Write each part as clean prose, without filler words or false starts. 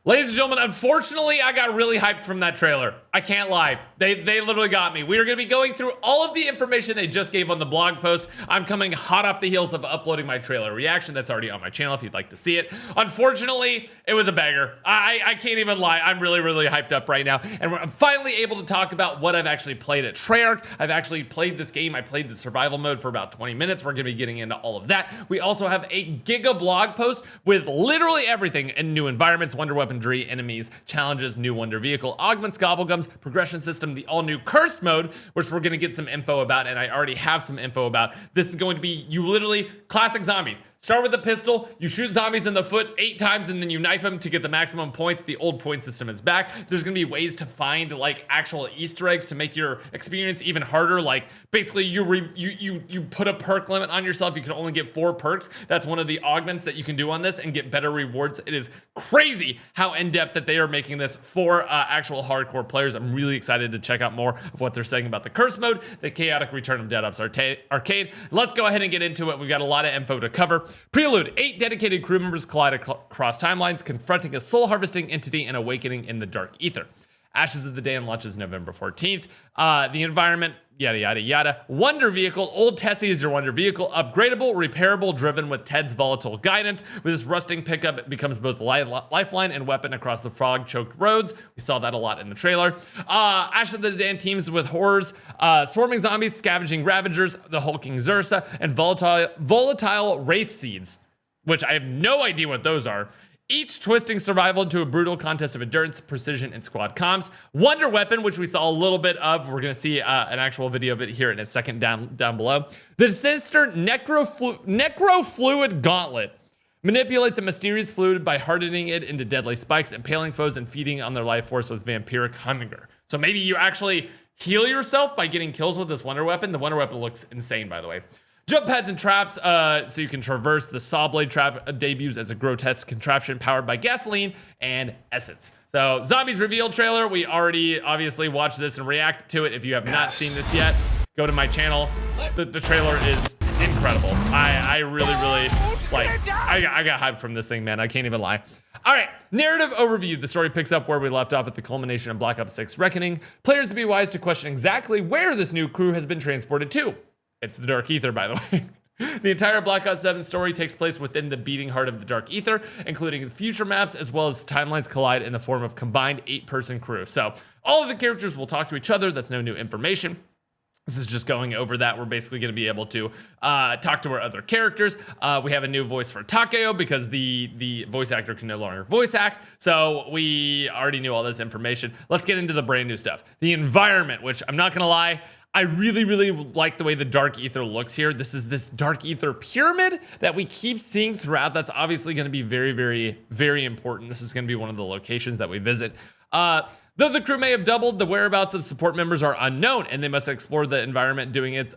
Ladies and gentlemen, unfortunately, I got really hyped from that trailer. I can't lie. They literally got me. We are going to be going through all of the information they just gave on the blog post. I'm coming hot off the heels of uploading my trailer reaction. That's already on my channel if you'd like to see it. Unfortunately, it was a banger. I can't even lie. I'm really, really hyped up right now. And I'm finally able to talk about what I've actually played at Treyarch. I've actually played this game. I played the survival mode for about 20 minutes. We're going to be getting into all of that. We also have a giga blog post with literally everything in new environments, wonder weaponry, enemies, challenges, new wonder vehicle, augments, gobblegums, progression system, the all new cursed mode, which we're going to get some info about, and I already have some info about. This is going to be, you literally, classic zombies. Start with a pistol, you shoot zombies in the foot 8 times, and then you knife them to get the maximum points. The old point system is back. There's gonna be ways to find like actual Easter eggs to make your experience even harder. Like basically you put a perk limit on yourself. You can only get 4 perks. That's one of the augments that you can do on this and get better rewards. It is crazy how in-depth that they are making this for actual hardcore players. I'm really excited to check out more of what they're saying about the curse mode, the chaotic return of Dead Ops Arcade. Let's go ahead and get into it. We've got a lot of info to cover. Prelude, 8 dedicated crew members collide across timelines, confronting a soul-harvesting entity and awakening in the dark ether. Ashes of the Damned launches November 14th. The environment, yada, yada, yada. Wonder vehicle, old Tessie is your wonder vehicle. Upgradable, repairable, driven with T.E.D.'s volatile guidance. With this rusting pickup, it becomes both lifeline and weapon across the frog-choked roads. We saw that a lot in the trailer. Ashes of the Damned teams with horrors, swarming zombies, scavenging ravagers, the hulking Xursa, and volatile wraith seeds, which I have no idea what those are. Each twisting survival into a brutal contest of endurance, precision, and squad comms. Wonder weapon, which we saw a little bit of. We're going to see an actual video of it here in a second down below. The sinister Necrofluid gauntlet manipulates a mysterious fluid by hardening it into deadly spikes, impaling foes, and feeding on their life force with vampiric hunger. So maybe you actually heal yourself by getting kills with this wonder weapon. The wonder weapon looks insane, by the way. Jump pads and traps, so you can traverse. The saw blade trap debuts as a grotesque contraption powered by gasoline and essence. So zombies reveal trailer. We already obviously watched this and reacted to it. If you have not seen this yet, go to my channel. The trailer is incredible. I really like, I got hyped from this thing, man. I can't even lie. All right, narrative overview. The story picks up where we left off at the culmination of Black Ops 6 Reckoning. Players to be wise to question exactly where this new crew has been transported to. It's the Dark Ether, by the way. The entire Black Ops 7 story takes place within the beating heart of the Dark Ether, including the future maps, as well as timelines collide in the form of combined 8-person crew. So all of the characters will talk to each other. That's no new information. This is just going over that. We're basically going to be able to talk to our other characters. We have a new voice for Takeo because the voice actor can no longer voice act. So we already knew all this information. Let's get into the brand new stuff. The environment, which I'm not going to lie, I really like the way the Dark Ether looks here. This is this Dark Ether pyramid that we keep seeing throughout. That's obviously going to be very important. This is going to be one of the locations that we visit. Though the crew may have doubled, the whereabouts of support members are unknown, and they must explore the environment doing its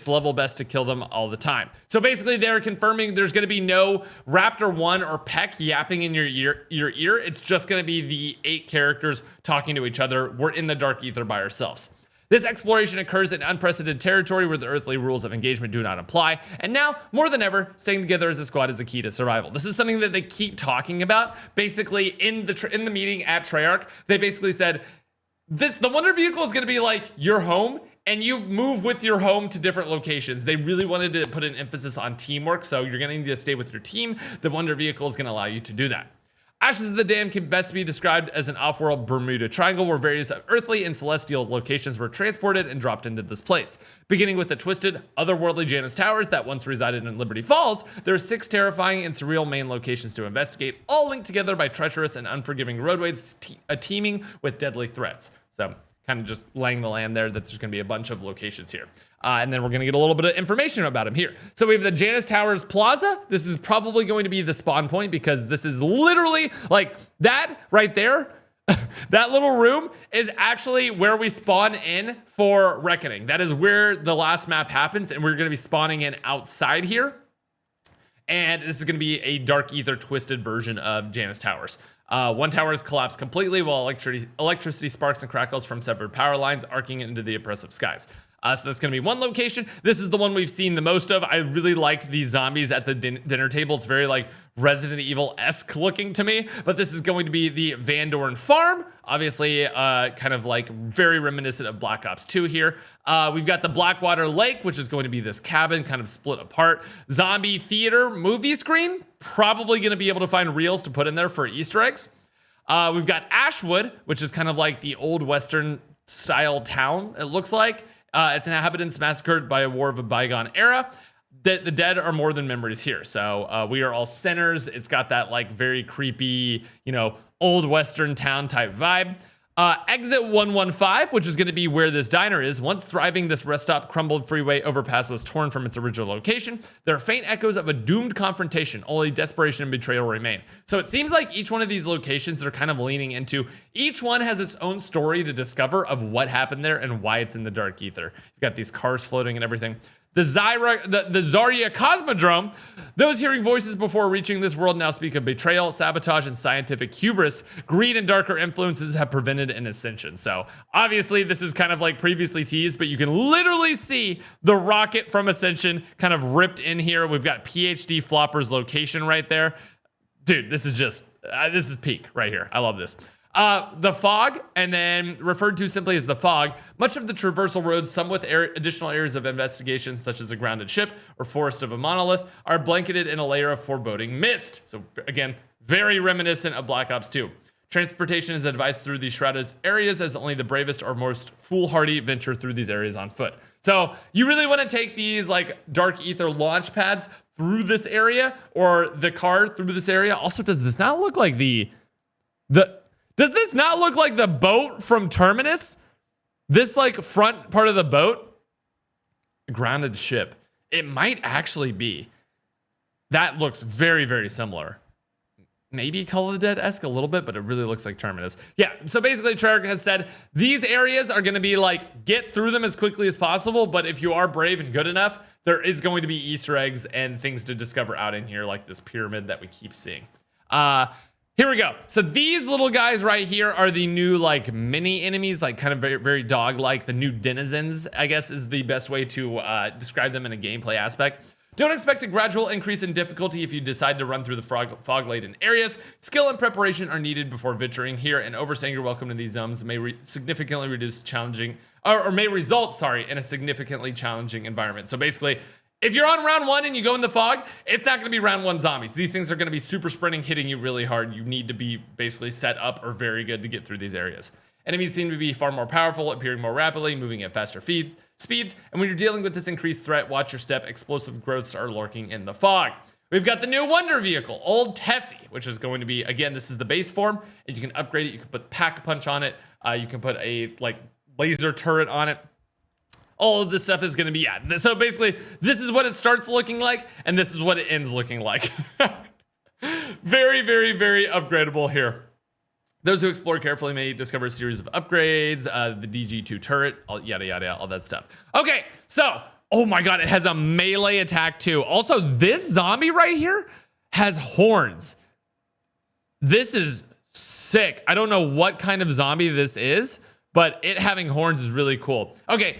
level best to kill them all the time. So basically, they're confirming there's going to be no Raptor 1 or Peck yapping in your ear. It's just going to be the 8 characters talking to each other. We're in the Dark Ether by ourselves. This exploration occurs in unprecedented territory where the earthly rules of engagement do not apply, and now, more than ever, staying together as a squad is the key to survival. This is something that they keep talking about. Basically, in the meeting at Treyarch, they basically said, the Wonder Vehicle is going to be like your home, and you move with your home to different locations. They really wanted to put an emphasis on teamwork, so you're going to need to stay with your team. The Wonder Vehicle is going to allow you to do that. Ashes of the Damned can best be described as an off-world Bermuda Triangle where various earthly and celestial locations were transported and dropped into this place. Beginning with the twisted, otherworldly Janus Towers that once resided in Liberty Falls, there are 6 terrifying and surreal main locations to investigate, all linked together by treacherous and unforgiving roadways teeming with deadly threats. So, kind of just laying the land there that there's going to be a bunch of locations here. And then we're going to get a little bit of information about him here. So we have the Janus Towers Plaza. This is probably going to be the spawn point because this is literally like that right there. That little room is actually where we spawn in for Reckoning. That is where the last map happens, and we're going to be spawning in outside here. And this is going to be a Dark Ether twisted version of Janus Towers. One tower has collapsed completely while electricity sparks and crackles from severed power lines arcing into the oppressive skies. So that's going to be one location. This is the one we've seen the most of. I really like these zombies at the dinner table. It's very like Resident Evil-esque looking to me, but this is going to be the Van Dorn Farm. Obviously, kind of like very reminiscent of Black Ops 2 here. We've got the Blackwater Lake, which is going to be this cabin kind of split apart. Zombie Theater movie screen. Probably going to be able to find reels to put in there for Easter eggs. We've got Ashwood, which is kind of like the old Western style town, it looks like. Its inhabitants massacred by a war of a bygone era. The dead are more than memories here. So we are all sinners. It's got that like very creepy, you know, old Western town type vibe. Exit 115, which is going to be where this diner is. Once thriving, this rest stop crumbled freeway overpass was torn from its original location. There are faint echoes of a doomed confrontation. Only desperation and betrayal remain. So it seems like each one of these locations they're kind of leaning into. Each one has its own story to discover of what happened there and why it's in the dark ether. You've got these cars floating and everything. The Zarya Cosmodrome. Those hearing voices before reaching this world now speak of betrayal, sabotage, and scientific hubris. Greed and darker influences have prevented an ascension. So obviously this is kind of like previously teased, but you can literally see the rocket from Ascension kind of ripped in here. We've got PhD Flopper's location right there. Dude, this is just, this is peak right here. I love this. The fog, and then referred to simply as the fog, much of the traversal roads, some with additional areas of investigation, such as a grounded ship or forest of a monolith, are blanketed in a layer of foreboding mist. So again, very reminiscent of Black Ops 2. Transportation is advised through these shrouded areas, as only the bravest or most foolhardy venture through these areas on foot. So you really want to take these like dark ether launch pads through this area, or the car through this area. Also, does this not look like does this not look like the boat from Terminus? This like front part of the boat? Grounded ship. It might actually be. That looks very, very similar. Maybe Call of the Dead-esque a little bit, but it really looks like Terminus. Yeah, so basically Treyarch has said these areas are going to be like, get through them as quickly as possible, but if you are brave and good enough, there is going to be Easter eggs and things to discover out in here, like this pyramid that we keep seeing. Here we go. So these little guys right here are the new like mini enemies, like kind of very, very dog-like. The new denizens, I guess, is the best way to describe them in a gameplay aspect. Don't expect a gradual increase in difficulty if you decide to run through the fog-laden areas. Skill and preparation are needed before venturing here, and overstaying your welcome to these zones may significantly reduce challenging, or may result, in a significantly challenging environment. So basically, if you're on round one and you go in the fog, it's not going to be round one zombies. These things are going to be super sprinting, hitting you really hard. You need to be basically set up or very good to get through these areas. Enemies seem to be far more powerful, appearing more rapidly, moving at faster speeds. And when you're dealing with this increased threat, watch your step. Explosive growths are lurking in the fog. We've got the new Wonder Vehicle, Old Tessie, which is going to be, again, this is the base form, and you can upgrade it. You can put Pack Punch on it. You can put a like laser turret on it. All of this stuff is going to be, yeah. So basically, this is what it starts looking like, and this is what it ends looking like. Very, very, very upgradable here. Those who explore carefully may discover a series of upgrades, the DG2 turret, yada, yada, all that stuff. Okay, so, oh my god, it has a melee attack too. Also, this zombie right here has horns. This is sick. I don't know what kind of zombie this is, but it having horns is really cool. Okay,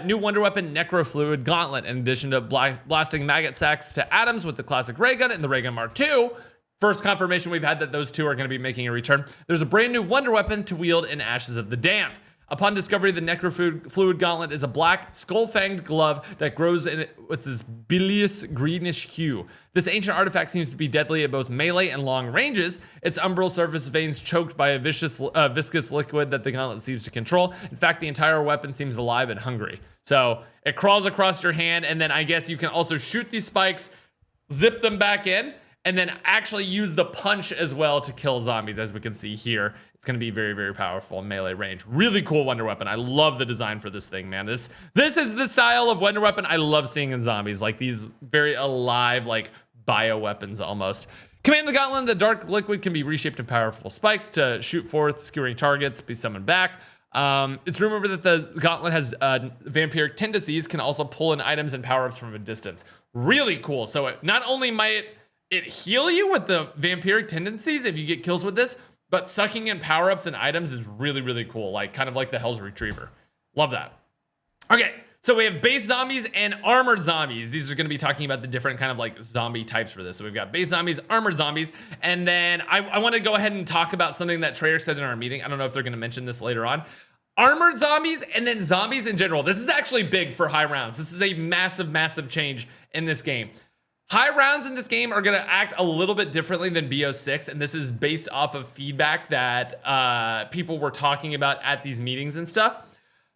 new wonder weapon, Necrofluid Gauntlet. In addition to blasting maggot sacks to atoms with the classic ray gun and the ray gun Mark II, first confirmation we've had that those two are going to be making a return. There's a brand new wonder weapon to wield in Ashes of the Damned. Upon discovery, the Necrofluid Gauntlet is a black, skull-fanged glove that grows in it with this bilious greenish hue. This ancient artifact seems to be deadly at both melee and long ranges. Its umbral surface veins choked by a viscous liquid that the gauntlet seems to control. In fact, the entire weapon seems alive and hungry. So it crawls across your hand, and then I guess you can also shoot these spikes, zip them back in, and then actually use the punch as well to kill zombies, as we can see here. It's going to be very, very powerful in melee range. Really cool wonder weapon. I love the design for this thing, man. This is the style of wonder weapon I love seeing in zombies. Like these very alive, like bio weapons almost. Command the Gauntlet. The dark liquid can be reshaped in powerful spikes to shoot forth, skewering targets, be summoned back. It's rumored that the Gauntlet has vampiric tendencies, can also pull in items and power-ups from a distance. Really cool. So not only might it heal you with the vampiric tendencies if you get kills with this, but sucking in power-ups and items is really, really cool. Like kind of like the Hell's Retriever. Love that. Okay, So we have base zombies and armored zombies. These are going to be talking about the different kind of like zombie types for this. So we've got base zombies, armored zombies, and then I want to go ahead and talk about something that Treyarch said in our meeting. I don't know if they're going to mention this later on. Armored zombies and then zombies in general. This is actually big for high rounds. This is a massive, massive change in this game. High rounds in this game are going to act a little bit differently than BO6, and this is based off of feedback that people were talking about at these meetings and stuff.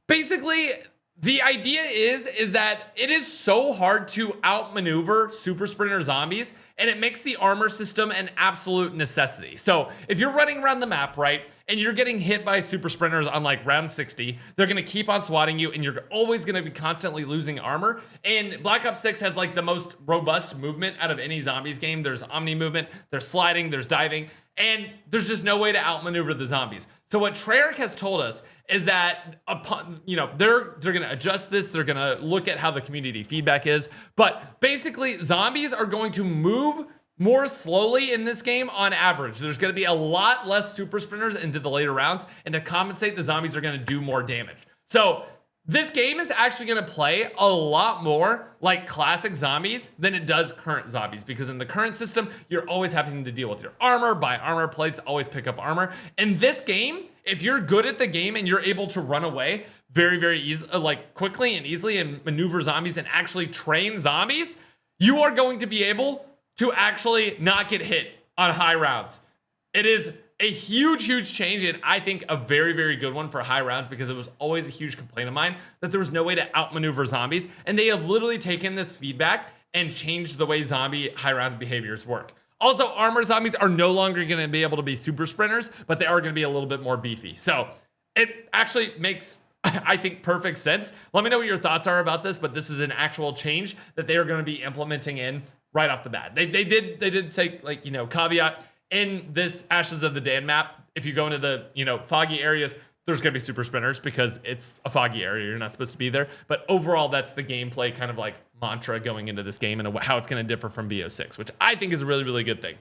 Basically, the idea is that it is so hard to outmaneuver super sprinter zombies, and it makes the armor system an absolute necessity. So if you're running around the map, right, and you're getting hit by super sprinters on like round 60, they're gonna keep on swatting you, and you're always gonna be constantly losing armor. And Black Ops 6 has like the most robust movement out of any zombies game. There's omni movement, there's sliding, there's diving, and there's just no way to outmaneuver the zombies. So what Treyarch has told us is that upon, they're gonna adjust this. They're gonna look at how the community feedback is. But basically, zombies are going to move more slowly in this game on average. There's gonna be a lot less super sprinters into the later rounds, and to compensate, the zombies are gonna do more damage. So this game is actually going to play a lot more like classic zombies than it does current zombies, because in the current system, you're always having to deal with your armor, buy armor plates, always pick up armor. In this game, if you're good at the game and you're able to run away very, very easily, like quickly and easily, and maneuver zombies and actually train zombies, you are going to be able to actually not get hit on high rounds. It is a huge, huge change, and I think a very, very good one for high rounds, because it was always a huge complaint of mine that there was no way to outmaneuver zombies, and they have literally taken this feedback and changed the way zombie high round behaviors work. Also, armor zombies are no longer going to be able to be super sprinters, but they are going to be a little bit more beefy. So it actually makes, I think, perfect sense. Let me know what your thoughts are about this, but this is an actual change that they are going to be implementing in right off the bat. They did say, like, caveat, in this Ashes of the Dan map, if you go into the, foggy areas, there's going to be super sprinters because it's a foggy area. You're not supposed to be there. But overall, that's the gameplay kind of like mantra going into this game, and how it's going to differ from BO6, which I think is a really, really good thing.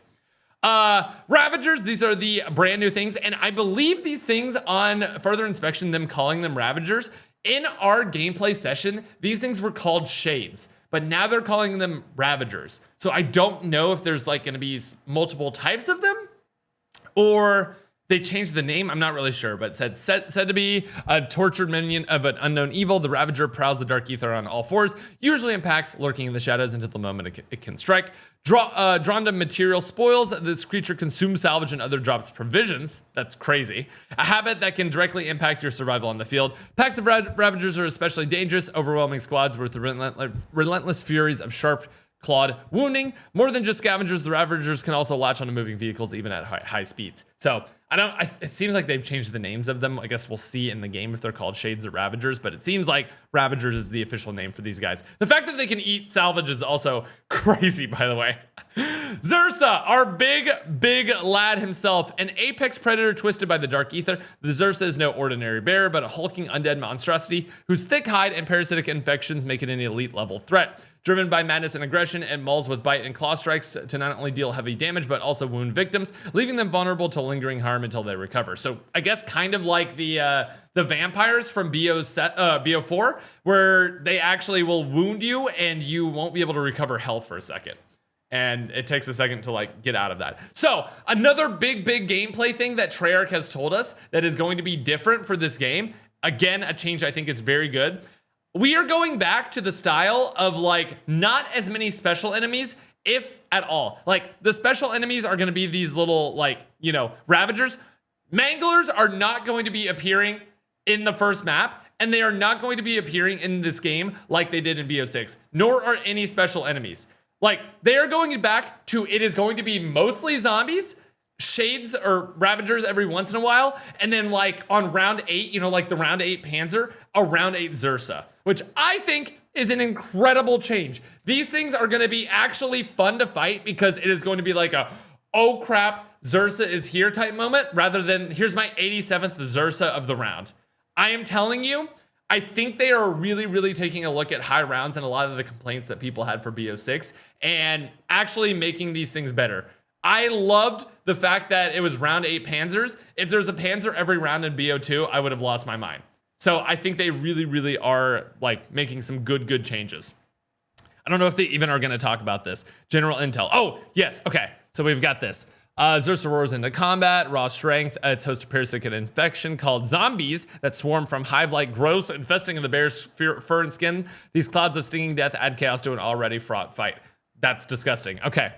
Ravagers, these are the brand new things. And I believe these things, on further inspection, them calling them Ravagers, in our gameplay session, these things were called Shades, but now they're calling them Ravagers. So I don't know if there's like going to be multiple types of them, or they changed the name. I'm not really sure, but said to be a tortured minion of an unknown evil. The Ravager prowls the dark ether on all fours, usually in packs, lurking in the shadows until the moment it can strike. Drawn to material spoils, this creature consumes salvage and other drops provisions. That's crazy. A habit that can directly impact your survival on the field. Packs of Ravagers are especially dangerous, overwhelming squads with the relentless furies of sharp clawed wounding. More than just scavengers, the Ravagers can also latch onto moving vehicles even at high speeds. So it seems like they've changed the names of them. I guess we'll see in the game if they're called Shades or Ravagers, but it seems like Ravagers is the official name for these guys. The fact that they can eat salvage is also crazy, by the way. Xursa, our big lad himself, an apex predator twisted by the dark ether. The Xursa is no ordinary bear, but a hulking undead monstrosity whose thick hide and parasitic infections make it an elite level threat. Driven by madness and aggression, it mauls with bite and claw strikes to not only deal heavy damage, but also wound victims, leaving them vulnerable to lingering harm until they recover. So I guess kind of like the vampires from BO4, where they actually will wound you and you won't be able to recover health for a second. And it takes a second to like get out of that. So another big gameplay thing that Treyarch has told us that is going to be different for this game. Again, a change I think is very good. We are going back to the style of like not as many special enemies, if at all. Like the special enemies are going to be these little like, Ravagers. Manglers are not going to be appearing in the first map, and they are not going to be appearing in this game like they did in BO6, nor are any special enemies. Like they are going back to, it is going to be mostly zombies, Shades or Ravagers every once in a while, and then like on round 8, like the round 8 Panzer, a round 8 Xursa, which I think is an incredible change. These things are going to be actually fun to fight, because it is going to be like a, oh crap, Xursa is here type moment, rather than here's my 87th Xursa of the round. I am telling you, I think they are really taking a look at high rounds and a lot of the complaints that people had for BO6 and actually making these things better. I loved the fact that it was round 8 Panzers. If there's a Panzer every round in BO2, I would have lost my mind. So I think they really, really are like making some good changes. I don't know if they even are going to talk about this. General intel. Oh, yes. Okay. So we've got this. Xursa roars into combat, raw strength. It's host a parasitic infection called zombies that swarm from hive-like growths, infesting the bear's fur and skin. These clouds of stinging death add chaos to an already fraught fight. That's disgusting. Okay.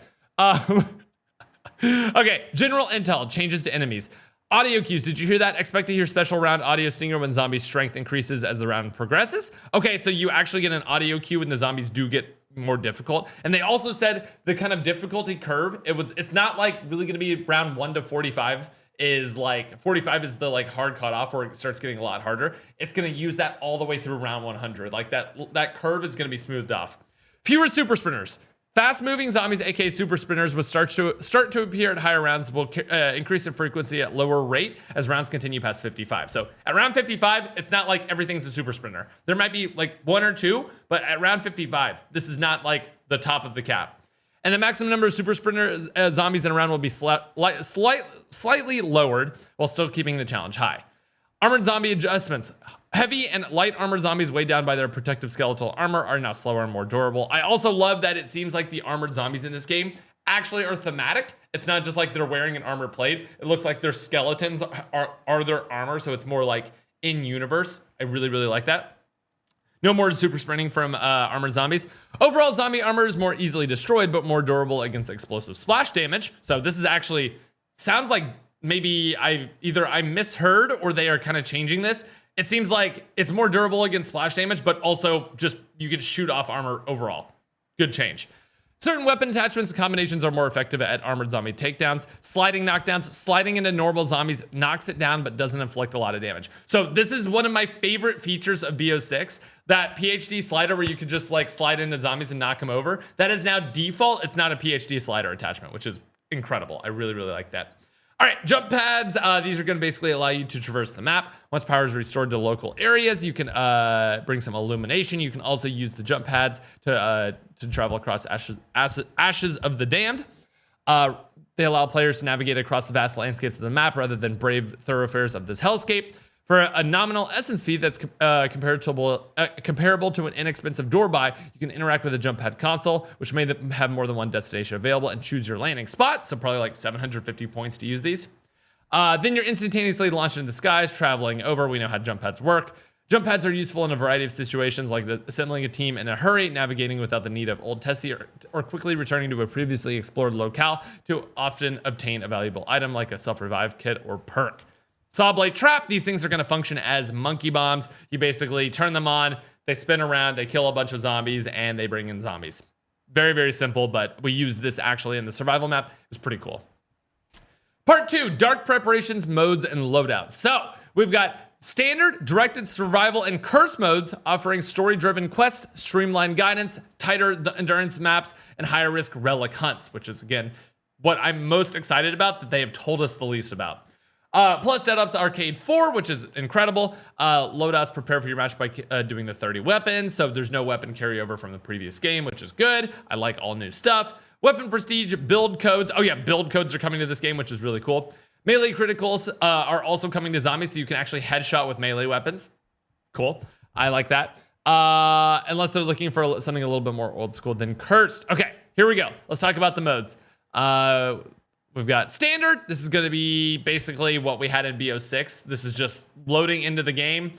Okay. General intel. Changes to enemies. Audio cues. Did you hear that? Expect to hear special round audio stinger when zombie strength increases as the round progresses. Okay, so you actually get an audio cue when the zombies do get more difficult. And they also said the kind of difficulty curve, it's not like really going to be round 1 to 45 is like 45 is the like hard cutoff where it starts getting a lot harder. It's going to use that all the way through round 100. Like that curve is going to be smoothed off. Fewer super sprinters. Fast-moving zombies, aka super sprinters, will start to appear at higher rounds, will increase in frequency at lower rate as rounds continue past 55. So at round 55, it's not like everything's a super sprinter. There might be like 1 or 2, but at round 55, this is not like the top of the cap. And the maximum number of super sprinter zombies in a round will be slightly lowered while still keeping the challenge high. Armored zombie adjustments. Heavy and light armored zombies weighed down by their protective skeletal armor are now slower and more durable. I also love that it seems like the armored zombies in this game actually are thematic. It's not just like they're wearing an armored plate. It looks like their skeletons are their armor, so it's more like in universe. I really, really like that. No more super sprinting from armored zombies. Overall, zombie armor is more easily destroyed, but more durable against explosive splash damage. So this is actually, sounds like maybe I misheard or they are kind of changing this. It seems like it's more durable against splash damage, but also just you can shoot off armor overall. Good change. Certain weapon attachments and combinations are more effective at armored zombie takedowns. Sliding knockdowns. Sliding into normal zombies knocks it down, but doesn't inflict a lot of damage. So this is one of my favorite features of BO6. That PhD slider where you could just like slide into zombies and knock them over. That is now default. It's not a PhD slider attachment, which is incredible. I really, really like that. All right, jump pads. These are going to basically allow you to traverse the map. Once power is restored to local areas, you can bring some illumination. You can also use the jump pads to travel across ashes of the damned. They allow players to navigate across the vast landscapes of the map rather than brave thoroughfares of this hellscape. For a nominal essence fee that's comparable to an inexpensive door buy, you can interact with the jump pad console, which may have more than one destination available, and choose your landing spot. So probably like 750 points to use these. Then you're instantaneously launched into the skies, traveling over. We know how jump pads work. Jump pads are useful in a variety of situations, like assembling a team in a hurry, navigating without the need of old Tessie, or quickly returning to a previously explored locale to often obtain a valuable item like a self-revive kit or perk. Saw blade trap. These things are going to function as monkey bombs. You basically turn them on, they spin around, they kill a bunch of zombies, and they bring in zombies. Very, very simple, but we use this actually in the survival map. It's pretty cool. Part 2, dark preparations, modes, and loadouts. So we've got standard, directed, survival, and curse modes offering story-driven quests, streamlined guidance, tighter endurance maps, and higher risk relic hunts, which is, again, what I'm most excited about that they have told us the least about. Plus Dead-Up's Arcade 4, which is incredible. Loadouts prepare for your match by doing the 30 weapons, so there's no weapon carryover from the previous game, which is good. I like all new stuff. Weapon prestige, build codes. Oh yeah, build codes are coming to this game, which is really cool. Melee criticals are also coming to zombies, so you can actually headshot with melee weapons. Cool. I like that. Unless they're looking for something a little bit more old school than cursed. Okay, here we go. Let's talk about the modes. We've got standard. This is going to be basically what we had in BO6. This is just loading into the game.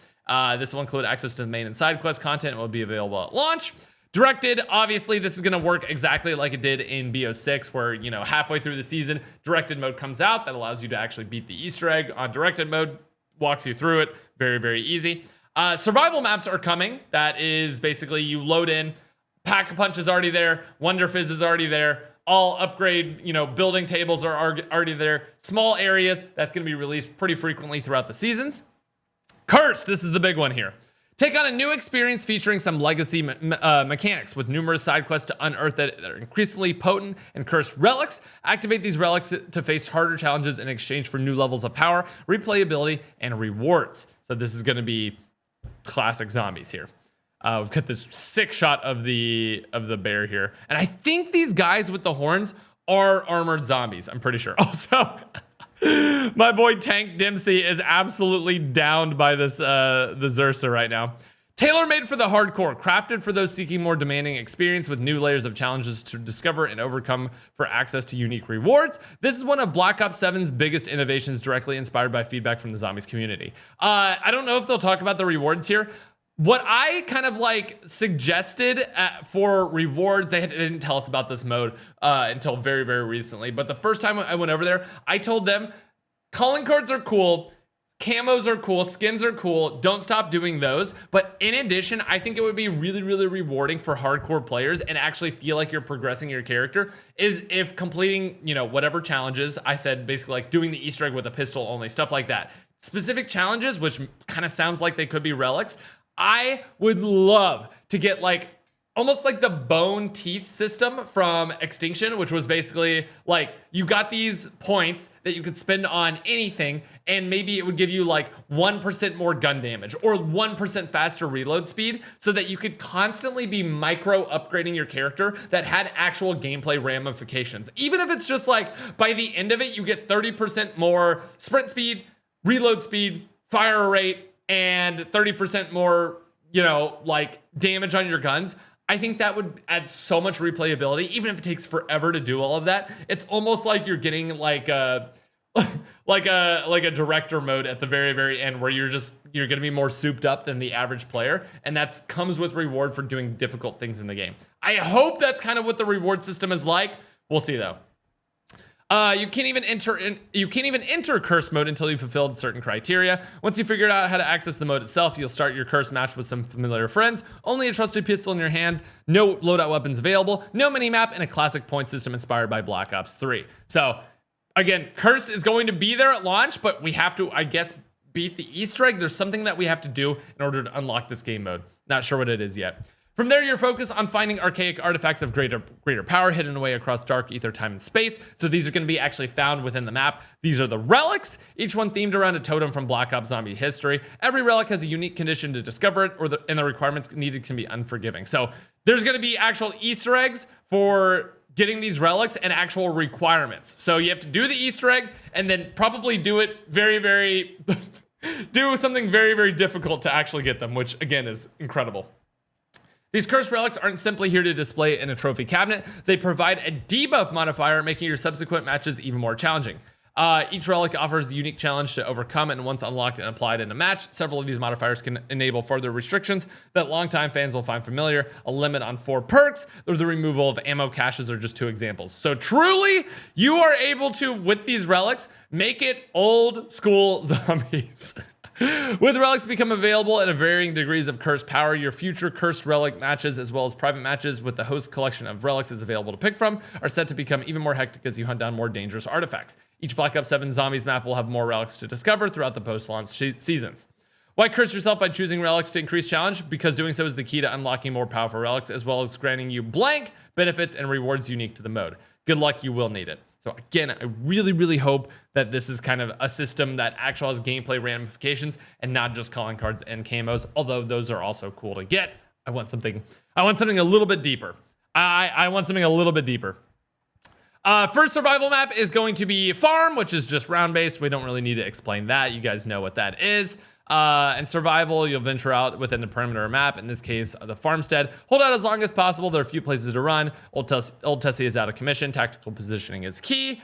This will include access to the main and side quest content. It will be available at launch. Directed, obviously, this is going to work exactly like it did in BO6, where, you know, halfway through the season, directed mode comes out. That allows you to actually beat the Easter egg on directed mode. Walks you through it. Very, very easy. Survival maps are coming. That is basically you load in. Pack-a-Punch is already there. Wonder Fizz is already there. All upgrade, you know, building tables are already there. Small areas, that's going to be released pretty frequently throughout the seasons. Cursed, this is the big one here. Take on a new experience featuring some legacy mechanics with numerous side quests to unearth that are increasingly potent and cursed relics. Activate these relics to face harder challenges in exchange for new levels of power, replayability, and rewards. So this is going to be classic zombies here. We've got this sick shot of the bear here. And I think these guys with the horns are armored zombies. I'm pretty sure. Also, My boy Tank Dempsey is absolutely downed by this the Xursa right now. Tailor-made for the hardcore, crafted for those seeking more demanding experience with new layers of challenges to discover and overcome for access to unique rewards. This is one of Black Ops 7's biggest innovations, directly inspired by feedback from the zombies community. I don't know if they'll talk about the rewards here. What I kind of like suggested for rewards, they didn't tell us about this mode until very, very recently. But the first time I went over there, I told them calling cards are cool. Camos are cool, skins are cool, don't stop doing those. But in addition, I think it would be really, really rewarding for hardcore players and actually feel like you're progressing your character is if completing, you know, whatever challenges, I said basically like doing the Easter egg with a pistol only, stuff like that. Specific challenges, which kind of sounds like they could be relics. I would love to get like almost like the bone teeth system from Extinction, which was basically like you got these points that you could spend on anything, and maybe it would give you like 1% more gun damage or 1% faster reload speed so that you could constantly be micro upgrading your character that had actual gameplay ramifications. Even if it's just like by the end of it, you get 30% more sprint speed, reload speed, fire rate, and 30% more, you know, like damage on your guns. I think that would add so much replayability, even if it takes forever to do all of that. It's almost like you're getting like a like a director mode at the very, very end where you're gonna be more souped up than the average player, and that comes with reward for doing difficult things in the game. I hope that's kind of what the reward system is like. We'll see though. You can't even enter curse mode until you've fulfilled certain criteria. Once you figure out how to access the mode itself, you'll start your curse match with some familiar friends. Only a trusted pistol in your hands, no loadout weapons available, no minimap, and a classic point system inspired by Black Ops 3. So again, cursed is going to be there at launch, but we have to, I guess, beat the Easter egg. There's something that we have to do in order to unlock this game mode. Not sure what it is yet. From there, you're focused on finding archaic artifacts of greater power hidden away across dark ether, time, and space. So these are going to be actually found within the map. These are the relics, each one themed around a totem from Black Ops Zombie history. Every relic has a unique condition to discover it, and the requirements needed can be unforgiving. So there's going to be actual Easter eggs for getting these relics and actual requirements. So you have to do the Easter egg and then probably do it very, very, do something very, very difficult to actually get them, which again is incredible. These cursed relics aren't simply here to display in a trophy cabinet. They provide a debuff modifier, making your subsequent matches even more challenging. Each relic offers a unique challenge to overcome, and once unlocked and applied in a match, several of these modifiers can enable further restrictions that longtime fans will find familiar. A limit on 4 perks, or the removal of ammo caches are just 2 examples. So truly, you are able to, with these relics, make it old school zombies. With relics become available at a varying degrees of cursed power, your future cursed relic matches, as well as private matches with the host collection of relics is available to pick from, are set to become even more hectic as you hunt down more dangerous artifacts. Each Black Ops 7 Zombies map will have more relics to discover throughout the post-launch seasons. Why curse yourself by choosing relics to increase challenge? Because doing so is the key to unlocking more powerful relics, as well as granting you blank benefits and rewards unique to the mode. Good luck, you will need it. So again, I really, really hope that this is kind of a system that actually has gameplay ramifications and not just calling cards and camos, although those are also cool to get. I want something a little bit deeper. I want something a little bit deeper. First survival map is going to be Farm, which is just round-based. We don't really need to explain that. You guys know what that is. And survival, you'll venture out within the perimeter map. In this case, the farmstead. Hold out as long as possible. There are a few places to run. Old Tessie is out of commission. Tactical positioning is key.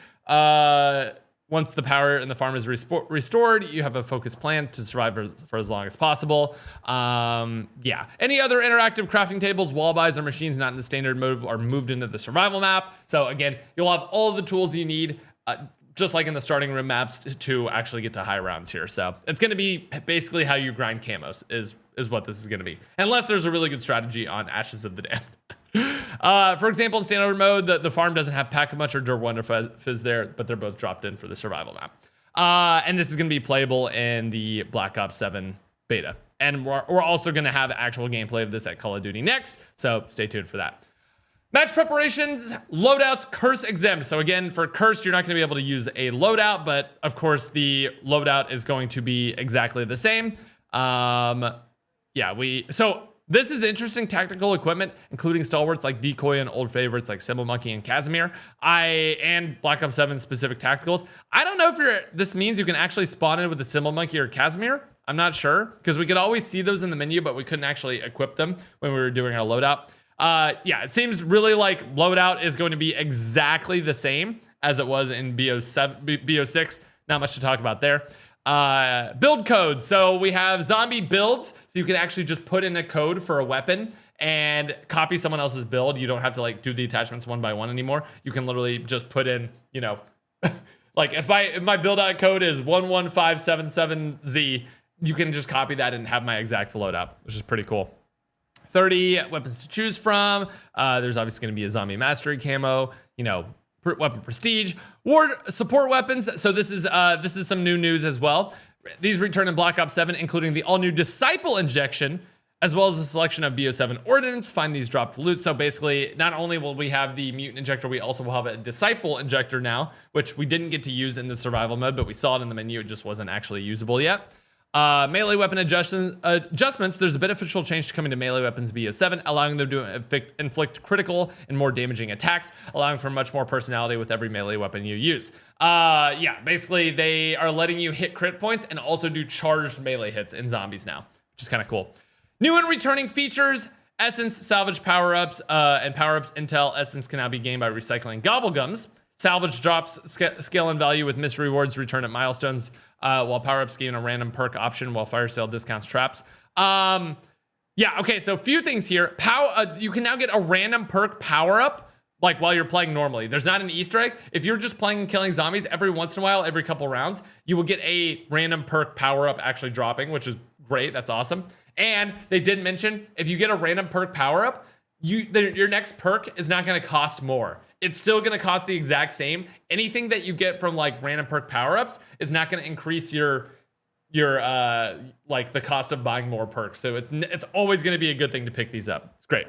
Once the power in the farm is restored, you have a focused plan to survive for as long as possible. Yeah. Any other interactive crafting tables, wall buys, or machines not in the standard mode are moved into the survival map. So again, you'll have all the tools you need, just like in the starting room maps, to actually get to high rounds here. So it's going to be basically how you grind camos is what this is going to be. Unless there's a really good strategy on Ashes of the Damned. For example, in standard mode, the farm doesn't have Pack-a-Much or Dur Wonder Fizz there, but they're both dropped in for the survival map. And this is going to be playable in the Black Ops 7 beta. And we're also going to have actual gameplay of this at Call of Duty next, so stay tuned for that. Match preparations, loadouts, curse exempt. So again, for cursed, you're not going to be able to use a loadout, but of course the loadout is going to be exactly the same. Yeah, This is interesting tactical equipment, including stalwarts like Decoy and old favorites like Symbol Monkey and Casimir. And Black Ops 7 specific tacticals. I don't know if this means you can actually spawn in with the Symbol Monkey or Casimir. I'm not sure, because we could always see those in the menu, but we couldn't actually equip them when we were doing our loadout. Yeah, it seems really like loadout is going to be exactly the same as it was in BO6. Not much to talk about there. Build codes. So we have zombie builds. So you can actually just put in a code for a weapon and copy someone else's build. You don't have to like do the attachments one by one anymore. You can literally just put in, you know, like if my build out code is 11577Z, you can just copy that and have my exact loadout, which is pretty cool. 30 weapons to choose from. There's obviously going to be a zombie mastery camo, you know, weapon prestige, ward support weapons. So this is some new news as well. These return in Black Ops 7, including the all-new Disciple injection, as well as a selection of BO7 ordnance. Find these dropped loot. So basically, not only will we have the mutant injector, we also will have a Disciple injector now, which we didn't get to use in the survival mode, but we saw it in the menu. It just wasn't actually usable yet. Melee weapon adjustments. There's a beneficial change coming to melee weapons BO7, allowing them to inflict critical and more damaging attacks, allowing for much more personality with every melee weapon you use. Yeah, basically they are letting you hit crit points and also do charged melee hits in zombies now, which is kind of cool. New and returning features. Essence, salvage power-ups, and power-ups intel. Essence can now be gained by recycling Gobblegums. Salvage drops scale in value with missed rewards return at milestones, while power-ups gain a random perk option while fire sale discounts traps. Yeah, okay, so a few things here. You can now get a random perk power-up like while you're playing normally. There's not an Easter egg. If you're just playing and killing zombies, every once in a while, every couple rounds, you will get a random perk power-up actually dropping, which is great. That's awesome. And they did mention if you get a random perk power-up, your next perk is not going to cost more. It's still going to cost the exact same. Anything that you get from like random perk power-ups is not going to increase your like the cost of buying more perks. So it's always going to be a good thing to pick these up. It's great.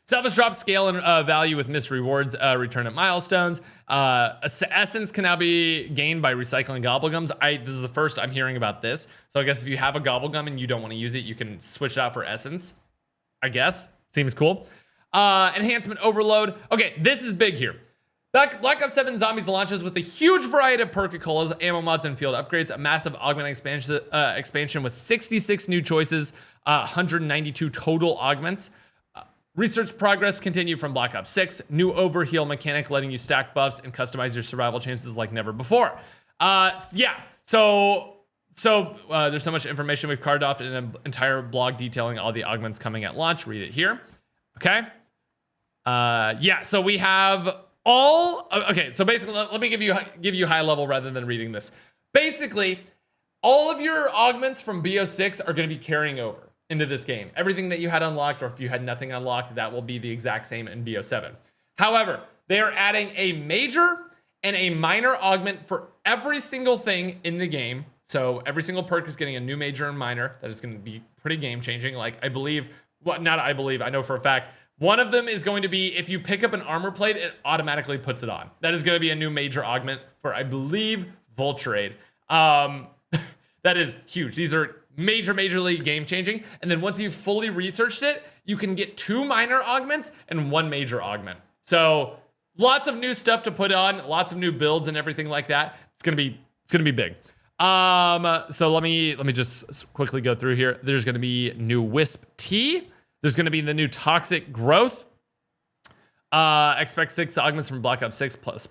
Salvage drop scale and value with missed rewards return at milestones. Essence can now be gained by recycling Gobblegums. This is the first I'm hearing about this. So I guess if you have a Gobblegum and you don't want to use it, you can switch it out for Essence. I guess. Seems cool. Enhancement overload. Okay, this is big here. Black Ops 7 Zombies launches with a huge variety of Perk-a-Colas, ammo mods, and field upgrades. A massive augment expansion with 66 new choices, 192 total augments. Research progress continued from Black Ops 6. New overheal mechanic letting you stack buffs and customize your survival chances like never before. Yeah, so there's so much information. We've carved off an entire blog detailing all the augments coming at launch. Read it here. Okay. Yeah, so we have all, okay, so basically, let me give you high level rather than reading this. Basically, all of your augments from BO6 are going to be carrying over into this game. Everything that you had unlocked, or if you had nothing unlocked, that will be the exact same in BO7. However, they are adding a major and a minor augment for every single thing in the game. So every single perk is getting a new major and minor. That is going to be pretty game changing. Like I know for a fact, one of them is going to be if you pick up an armor plate, it automatically puts it on. That is going to be a new major augment for, I believe, Vulture. That is huge. These are majorly game changing. And then once you've fully researched it, you can get 2 minor augments and 1 major augment. So lots of new stuff to put on, lots of new builds and everything like that. It's gonna be big. So let me just quickly go through here. There's gonna be new Wisp T. There's gonna be the new Toxic Growth. Expect 6 augments from Black Ops 6 plus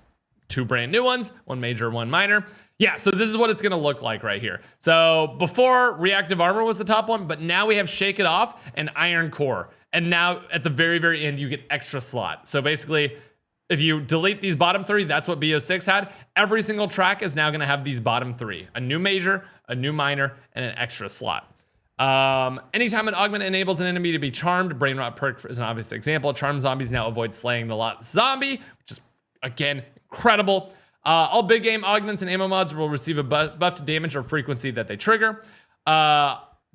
2 brand new ones, 1 major, 1 minor. Yeah, so this is what it's gonna look like right here. So before, reactive armor was the top one, but now we have Shake It Off and Iron Core. And now at the very, very end, you get extra slot. So basically, if you delete these bottom 3, that's what BO6 had. Every single track is now gonna have these bottom 3. A new major, a new minor, and an extra slot. Anytime an augment enables an enemy to be charmed, Brain Rot perk is an obvious example. Charmed zombies now avoid slaying the lot zombie, which is, again, incredible. All big game augments and ammo mods will receive a buff to damage or frequency that they trigger.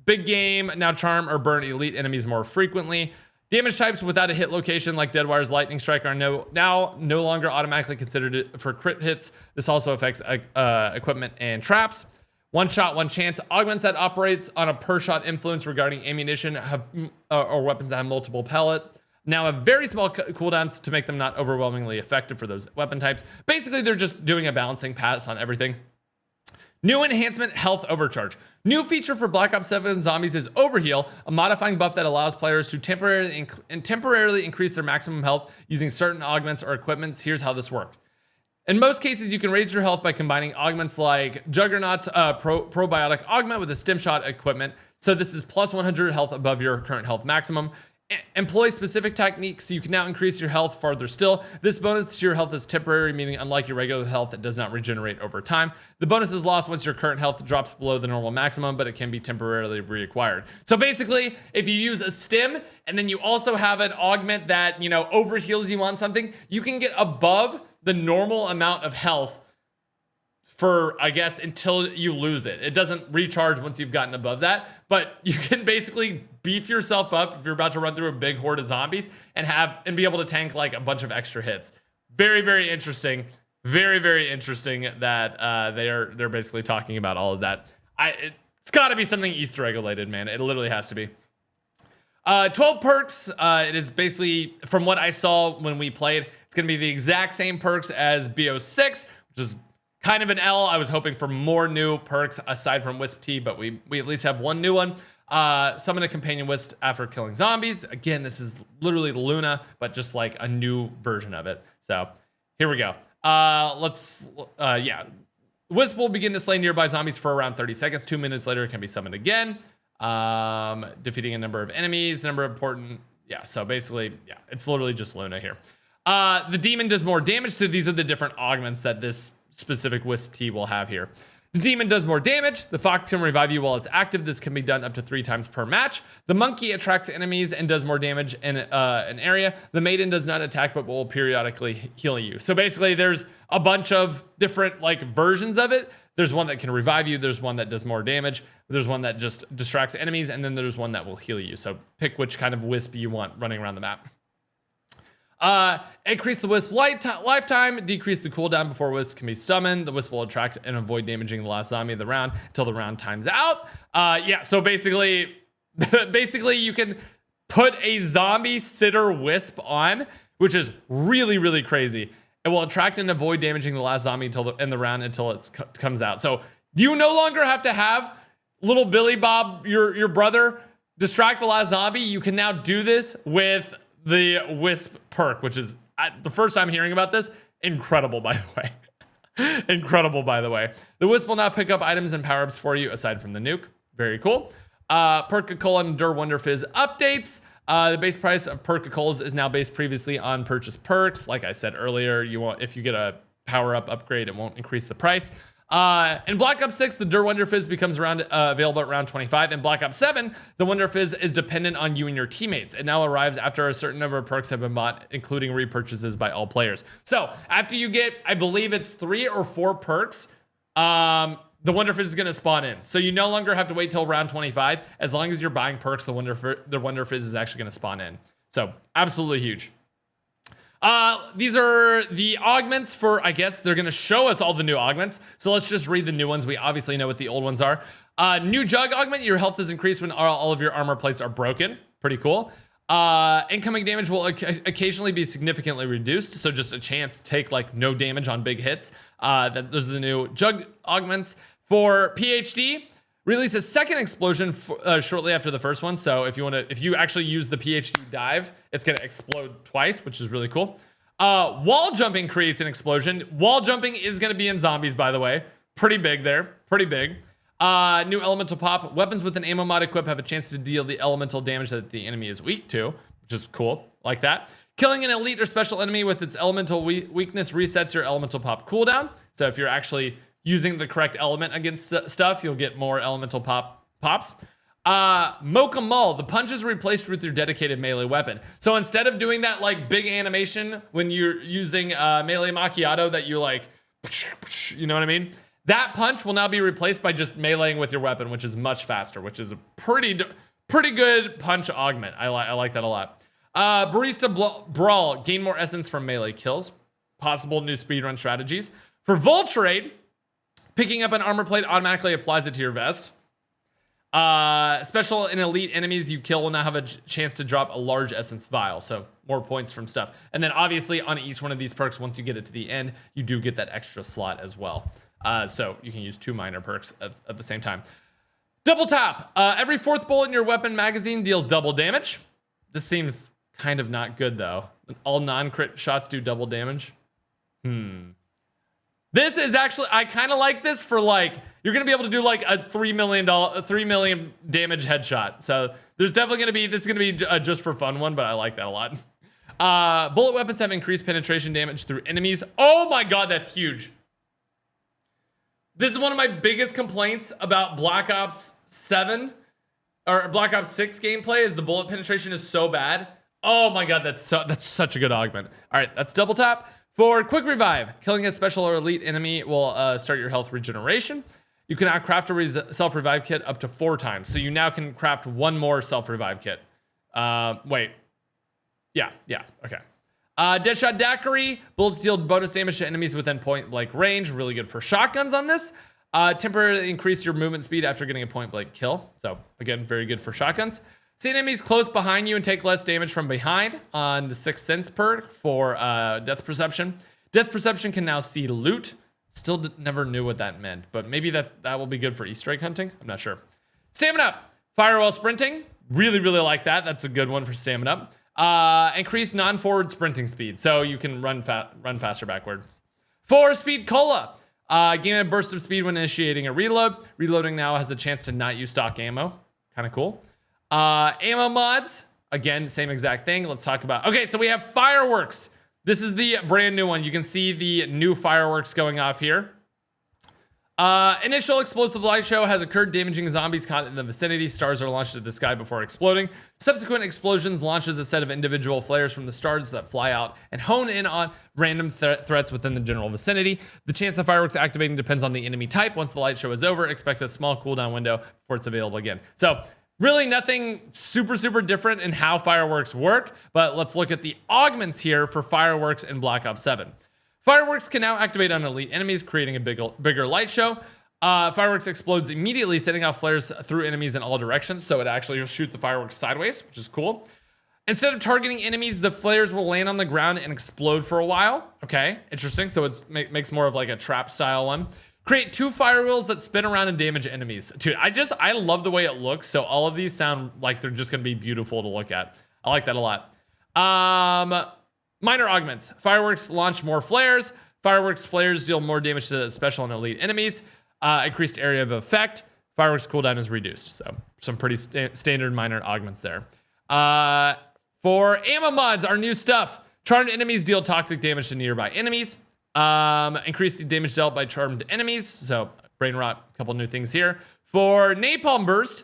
Big game now charm or burn elite enemies more frequently. Damage types without a hit location like Deadwire's Lightning Strike are now no longer automatically considered for crit hits. This also affects equipment and traps. One shot, one chance. Augments that operates on a per shot influence regarding ammunition have or weapons that have multiple pellet. Now have very small cooldowns to make them not overwhelmingly effective for those weapon types. Basically, they're just doing a balancing pass on everything. New enhancement, health overcharge. New feature for Black Ops 7 zombies is Overheal, a modifying buff that allows players to temporarily increase their maximum health using certain augments or equipments. Here's how this works. In most cases, you can raise your health by combining augments like Juggernaut's probiotic augment with a stim shot equipment. So this is plus 100 health above your current health maximum. Employ specific techniques so you can now increase your health farther still. This bonus to your health is temporary, meaning unlike your regular health, it does not regenerate over time. The bonus is lost once your current health drops below the normal maximum, but it can be temporarily reacquired. So basically, if you use a stim and then you also have an augment that, you know, overheals you on something, you can get above the normal amount of health for, I guess, until you lose it. It doesn't recharge once you've gotten above that, but you can basically beef yourself up if you're about to run through a big horde of zombies and be able to tank like a bunch of extra hits. Very, very interesting. Very, very interesting that they're basically talking about all of that. It's got to be something Easter egg related, man. It literally has to be. 12 perks. It is basically, from what I saw when we played, it's going to be the exact same perks as BO6, which is kind of an L. I was hoping for more new perks aside from Wisp T, but we at least have one new one. Summon a companion wisp after killing zombies. Again, this is literally Luna, but just like a new version of it. So here we go. Yeah. Wisp will begin to slay nearby zombies for around 30 seconds. 2 minutes later, it can be summoned again. Defeating a number of enemies, number of important. Yeah, so basically, yeah, it's literally just Luna here. The demon does more damage. So these are the different augments that this specific Wisp T will have here. The demon does more damage. The fox can revive you while it's active. This can be done up to 3 times per match. The monkey attracts enemies and does more damage in an area. The maiden does not attack but will periodically heal you. So basically there's a bunch of different like versions of it. There's one that can revive you. There's one that does more damage. There's one that just distracts enemies. And then there's one that will heal you. So pick which kind of wisp you want running around the map. Increase the wisp lifetime, decrease the cooldown before wisp can be summoned. The wisp will attract and avoid damaging the last zombie of the round until the round times out. Yeah, so basically you can put a zombie sitter wisp on, which is really, really crazy. It will attract and avoid damaging the last zombie in the round until it comes out. So you no longer have to have little Billy Bob, your brother, distract the last zombie. You can now do this with the Wisp perk, which is the first time hearing about this. Incredible, by the way. Incredible, by the way. The Wisp will now pick up items and power-ups for you aside from the nuke. Very cool. Perk-a-Cola and Dur Wonder Fizz updates. The base price of Perk-a-Colas is now based previously on purchase perks. Like I said earlier, if you get a power-up upgrade, it won't increase the price. In Black Ops 6, the Dur Wonder Fizz becomes available at round 25. In Black Ops 7, the Wonder Fizz is dependent on you and your teammates. It now arrives after a certain number of perks have been bought, including repurchases by all players. So after you get, I believe it's 3 or 4 perks, the Wonder Fizz is going to spawn in. So you no longer have to wait till round 25. As long as you're buying perks, the Wonder Fizz is actually going to spawn in. So absolutely huge. These are the augments for, I guess they're going to show us all the new augments. So let's just read the new ones. We obviously know what the old ones are. New jug augment. Your health is increased when all of your armor plates are broken. Pretty cool. Incoming damage will occasionally be significantly reduced. So just a chance to take like no damage on big hits. Those are the new jug augments. For PhD, release a second explosion shortly after the first one. So if you actually use the PhD dive, it's going to explode twice, which is really cool. Wall jumping creates an explosion. Wall jumping is going to be in zombies, by the way. Pretty big there. Pretty big. New elemental pop. Weapons with an ammo mod equip have a chance to deal the elemental damage that the enemy is weak to, which is cool. Like that. Killing an elite or special enemy with its elemental weakness resets your elemental pop cooldown. So if you're actually using the correct element against stuff, you'll get more elemental pops. Mocha Mull, the punch is replaced with your dedicated melee weapon. So instead of doing that like big animation when you're using melee macchiato that you like, you know what I mean? That punch will now be replaced by just meleeing with your weapon, which is much faster, which is a pretty good punch augment. I like that a lot. Barista Brawl, gain more essence from melee kills. Possible new speedrun strategies. For Voltrade, Picking up an armor plate automatically applies it to your vest. Special and elite enemies you kill will now have a chance to drop a large essence vial, so more points from stuff. And then obviously on each one of these perks, once you get it to the end, you do get that extra slot as well. So you can use 2 minor perks at the same time. Double tap. Every 4th bullet in your weapon magazine deals double damage. This seems kind of not good though. All non-crit shots do double damage. This is actually, I kind of like this for like, you're going to be able to do like a $3 million damage headshot. So there's definitely going to be, this is going to be a just for fun one, but I like that a lot. Bullet weapons have increased penetration damage through enemies. Oh my God, that's huge. This is one of my biggest complaints about Black Ops 7 or Black Ops 6 gameplay is the bullet penetration is so bad. Oh my God, that's such a good augment. All right, that's double tap. For quick revive, killing a special or elite enemy will start your health regeneration. You can now craft a self-revive kit up to 4 times. So you now can craft 1 more self-revive kit. Wait. Yeah, okay. Deadshot Daiquiri, bullets deal bonus damage to enemies within point blank range. Really good for shotguns on this. Temporarily increase your movement speed after getting a point blank kill. So again, very good for shotguns. See enemies close behind you and take less damage from behind on the 6th Sense perk for Death Perception. Death Perception can now see loot. Still never knew what that meant, but maybe that will be good for Easter egg hunting. I'm not sure. Stamina, fire while sprinting. Really like that. That's a good one for stamina. Increase non-forward sprinting speed, so you can run faster backwards. For Speed Cola, gain a burst of speed when initiating a reload. Reloading now has a chance to not use stock ammo. Kind of cool. Ammo mods, again, same exact thing. Let's talk about, okay, so we have fireworks. This is the brand new one. You can see the new fireworks going off here. Initial explosive light show has occurred, damaging zombies caught in the vicinity. Stars are launched at the sky before exploding. Subsequent explosions launches a set of individual flares from the stars that fly out and hone in on random threats within the general vicinity. The chance of fireworks activating depends on the enemy type. Once the light show is over, expect a small cooldown window before it's available again. So really nothing super different in how fireworks work, but let's look at the augments here for fireworks in Black Ops 7. Fireworks can now activate on elite enemies, creating a bigger light show. Fireworks explodes immediately, setting off flares through enemies in all directions, so it actually will shoot the fireworks sideways, which is cool. Instead of targeting enemies, the flares will land on the ground and explode for a while. Okay, interesting. So it makes more of like a trap style one. Create 2 fire wheels that spin around and damage enemies. Dude, I love the way it looks. So all of these sound like they're just gonna be beautiful to look at. I like that a lot. Minor augments. Fireworks launch more flares. Fireworks flares deal more damage to special and elite enemies. Increased area of effect. Fireworks cooldown is reduced. So some pretty standard minor augments there. For ammo mods, our new stuff. Charmed enemies deal toxic damage to nearby enemies. Increase the damage dealt by charmed enemies. So brain rot, a couple new things here. For napalm burst,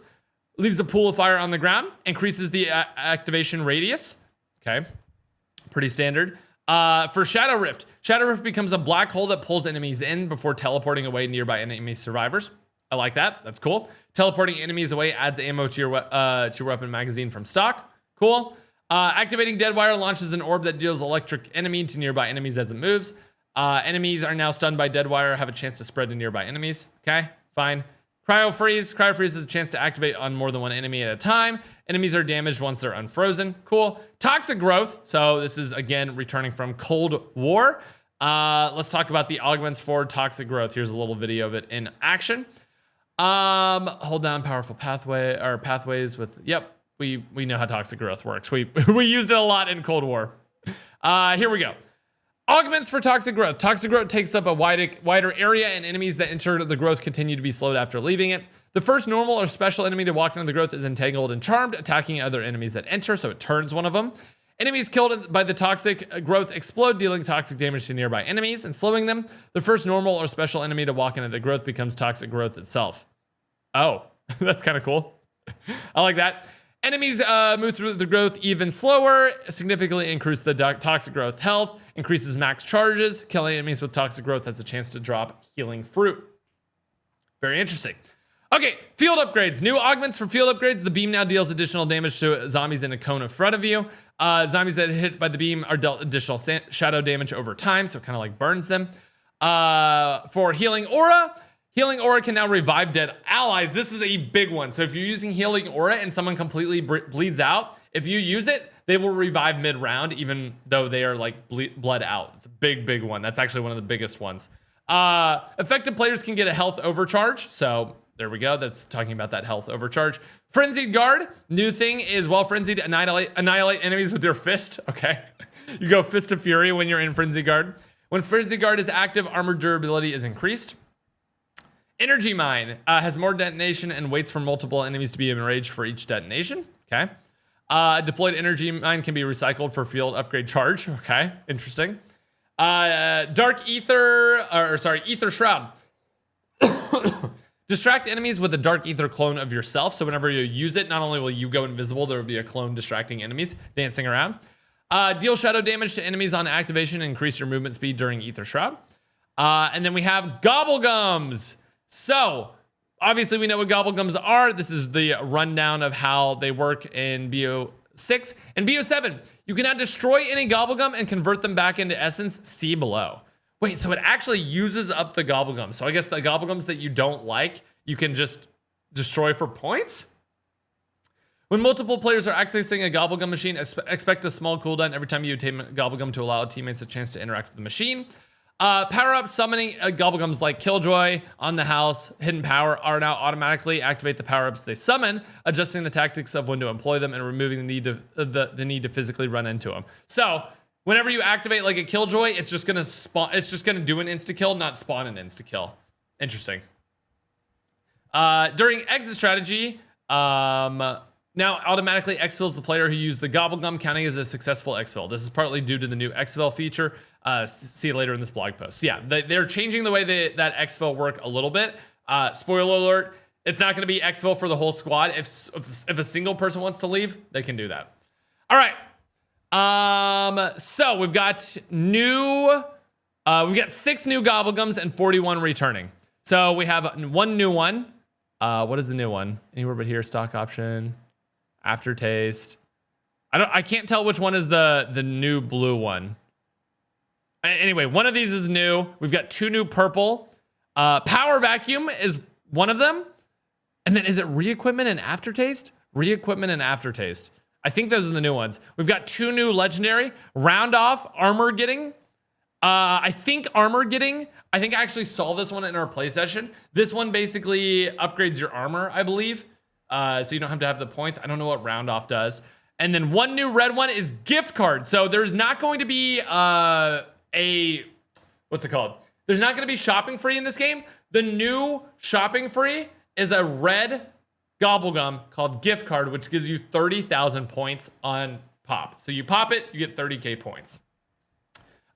leaves a pool of fire on the ground. Increases the activation radius. Okay, pretty standard. For Shadow Rift becomes a black hole that pulls enemies in before teleporting away nearby enemy survivors. I like that. That's cool. Teleporting enemies away adds ammo to your weapon magazine from stock. Cool. Activating Deadwire launches an orb that deals electric enemy to nearby enemies as it moves. Enemies are now stunned by Deadwire, have a chance to spread to nearby enemies. Okay, fine. Cryo Freeze has a chance to activate on more than one enemy at a time. Enemies are damaged once they're unfrozen. Cool. Toxic Growth. So this is, again, returning from Cold War. Let's talk about the augments for Toxic Growth. Here's a little video of it in action. Hold down powerful pathways with, yep, we know how Toxic Growth works. We used it a lot in Cold War. Here we go. Augments for Toxic Growth. Toxic Growth takes up a wider area, and enemies that enter the growth continue to be slowed after leaving it. The first normal or special enemy to walk into the growth is entangled and charmed, attacking other enemies that enter, so it turns one of them. Enemies killed by the Toxic Growth explode, dealing toxic damage to nearby enemies and slowing them. The first normal or special enemy to walk into the growth becomes Toxic Growth itself. Oh, that's kind of cool. I like that. Enemies move through the growth even slower, significantly increase the Toxic Growth health, increases max charges. Killing enemies with Toxic Growth has a chance to drop healing fruit. Very interesting. Okay, field upgrades. New augments for field upgrades. The beam now deals additional damage to zombies in a cone in front of you. Zombies that hit by the beam are dealt additional shadow damage over time, so it kind of like burns them. For healing aura, Healing Aura can now revive dead allies. This is a big one. So if you're using Healing Aura and someone completely bleeds out, if you use it, they will revive mid-round, even though they are like bled out. It's a big one. That's actually one of the biggest ones. Affected players can get a health overcharge. So there we go. That's talking about that health overcharge. Frenzied Guard. New thing is, while Frenzied, annihilate enemies with your fist. Okay. You go Fist of Fury when you're in Frenzied Guard. When Frenzied Guard is active, armor durability is increased. Energy Mine has more detonation and waits for multiple enemies to be enraged for each detonation. Okay. Deployed Energy Mine can be recycled for field upgrade charge. Okay. Interesting. Dark Ether, Ether Shroud. Distract enemies with a Dark Ether clone of yourself. So whenever you use it, not only will you go invisible, there will be a clone distracting enemies dancing around. Deal shadow damage to enemies on activation and increase your movement speed during Ether Shroud. And then we have Gobblegums. So obviously we know what Gobblegums are. This is the rundown of how they work in BO6 and BO7. You can now destroy any Gobblegum and convert them back into essence. See below. Wait, so it actually uses up the Gobblegums. So I guess the Gobblegums that you don't like, you can just destroy for points? When multiple players are accessing a Gobblegum machine, expect a small cooldown every time you attain a Gobblegum to allow teammates a chance to interact with the machine. Power-up summoning Gobblegums like Killjoy on the house, hidden power are now automatically activate the power-ups they summon, adjusting the tactics of when to employ them and removing the need to the need to physically run into them. So whenever you activate like a Killjoy, it's just gonna spawn. It's just gonna do an insta-kill, not spawn an insta-kill. Interesting. During exit strategy, now automatically exfils the player who used the Gobblegum, counting as a successful exfil. This is partly due to the new exfil feature. See you later in this blog post. So yeah, they're changing the way that exfil work a little bit. Spoiler alert, it's not going to be exfil for the whole squad. If a single person wants to leave, they can do that. All right. So we've got 6 new Gobblegums and 41 returning. So we have one new one. What is the new one? Anywhere but here, stock option, aftertaste. I can't tell which one is the new blue one. Anyway, one of these is new. We've got 2 new purple. Power vacuum is one of them. And then is it re-equipment and aftertaste? Re-equipment and aftertaste. I think those are the new ones. We've got 2 new legendary. Round off, armor getting. I think I actually saw this one in our play session. This one basically upgrades your armor, I believe. So you don't have to have the points. I don't know what round off does. And then one new red one is gift card. So there's not going to be what's it called? There's not going to be shopping free in this game. The new shopping free is a red Gobblegum called gift card, which gives you 30,000 points on pop. So you pop it, you get 30k points.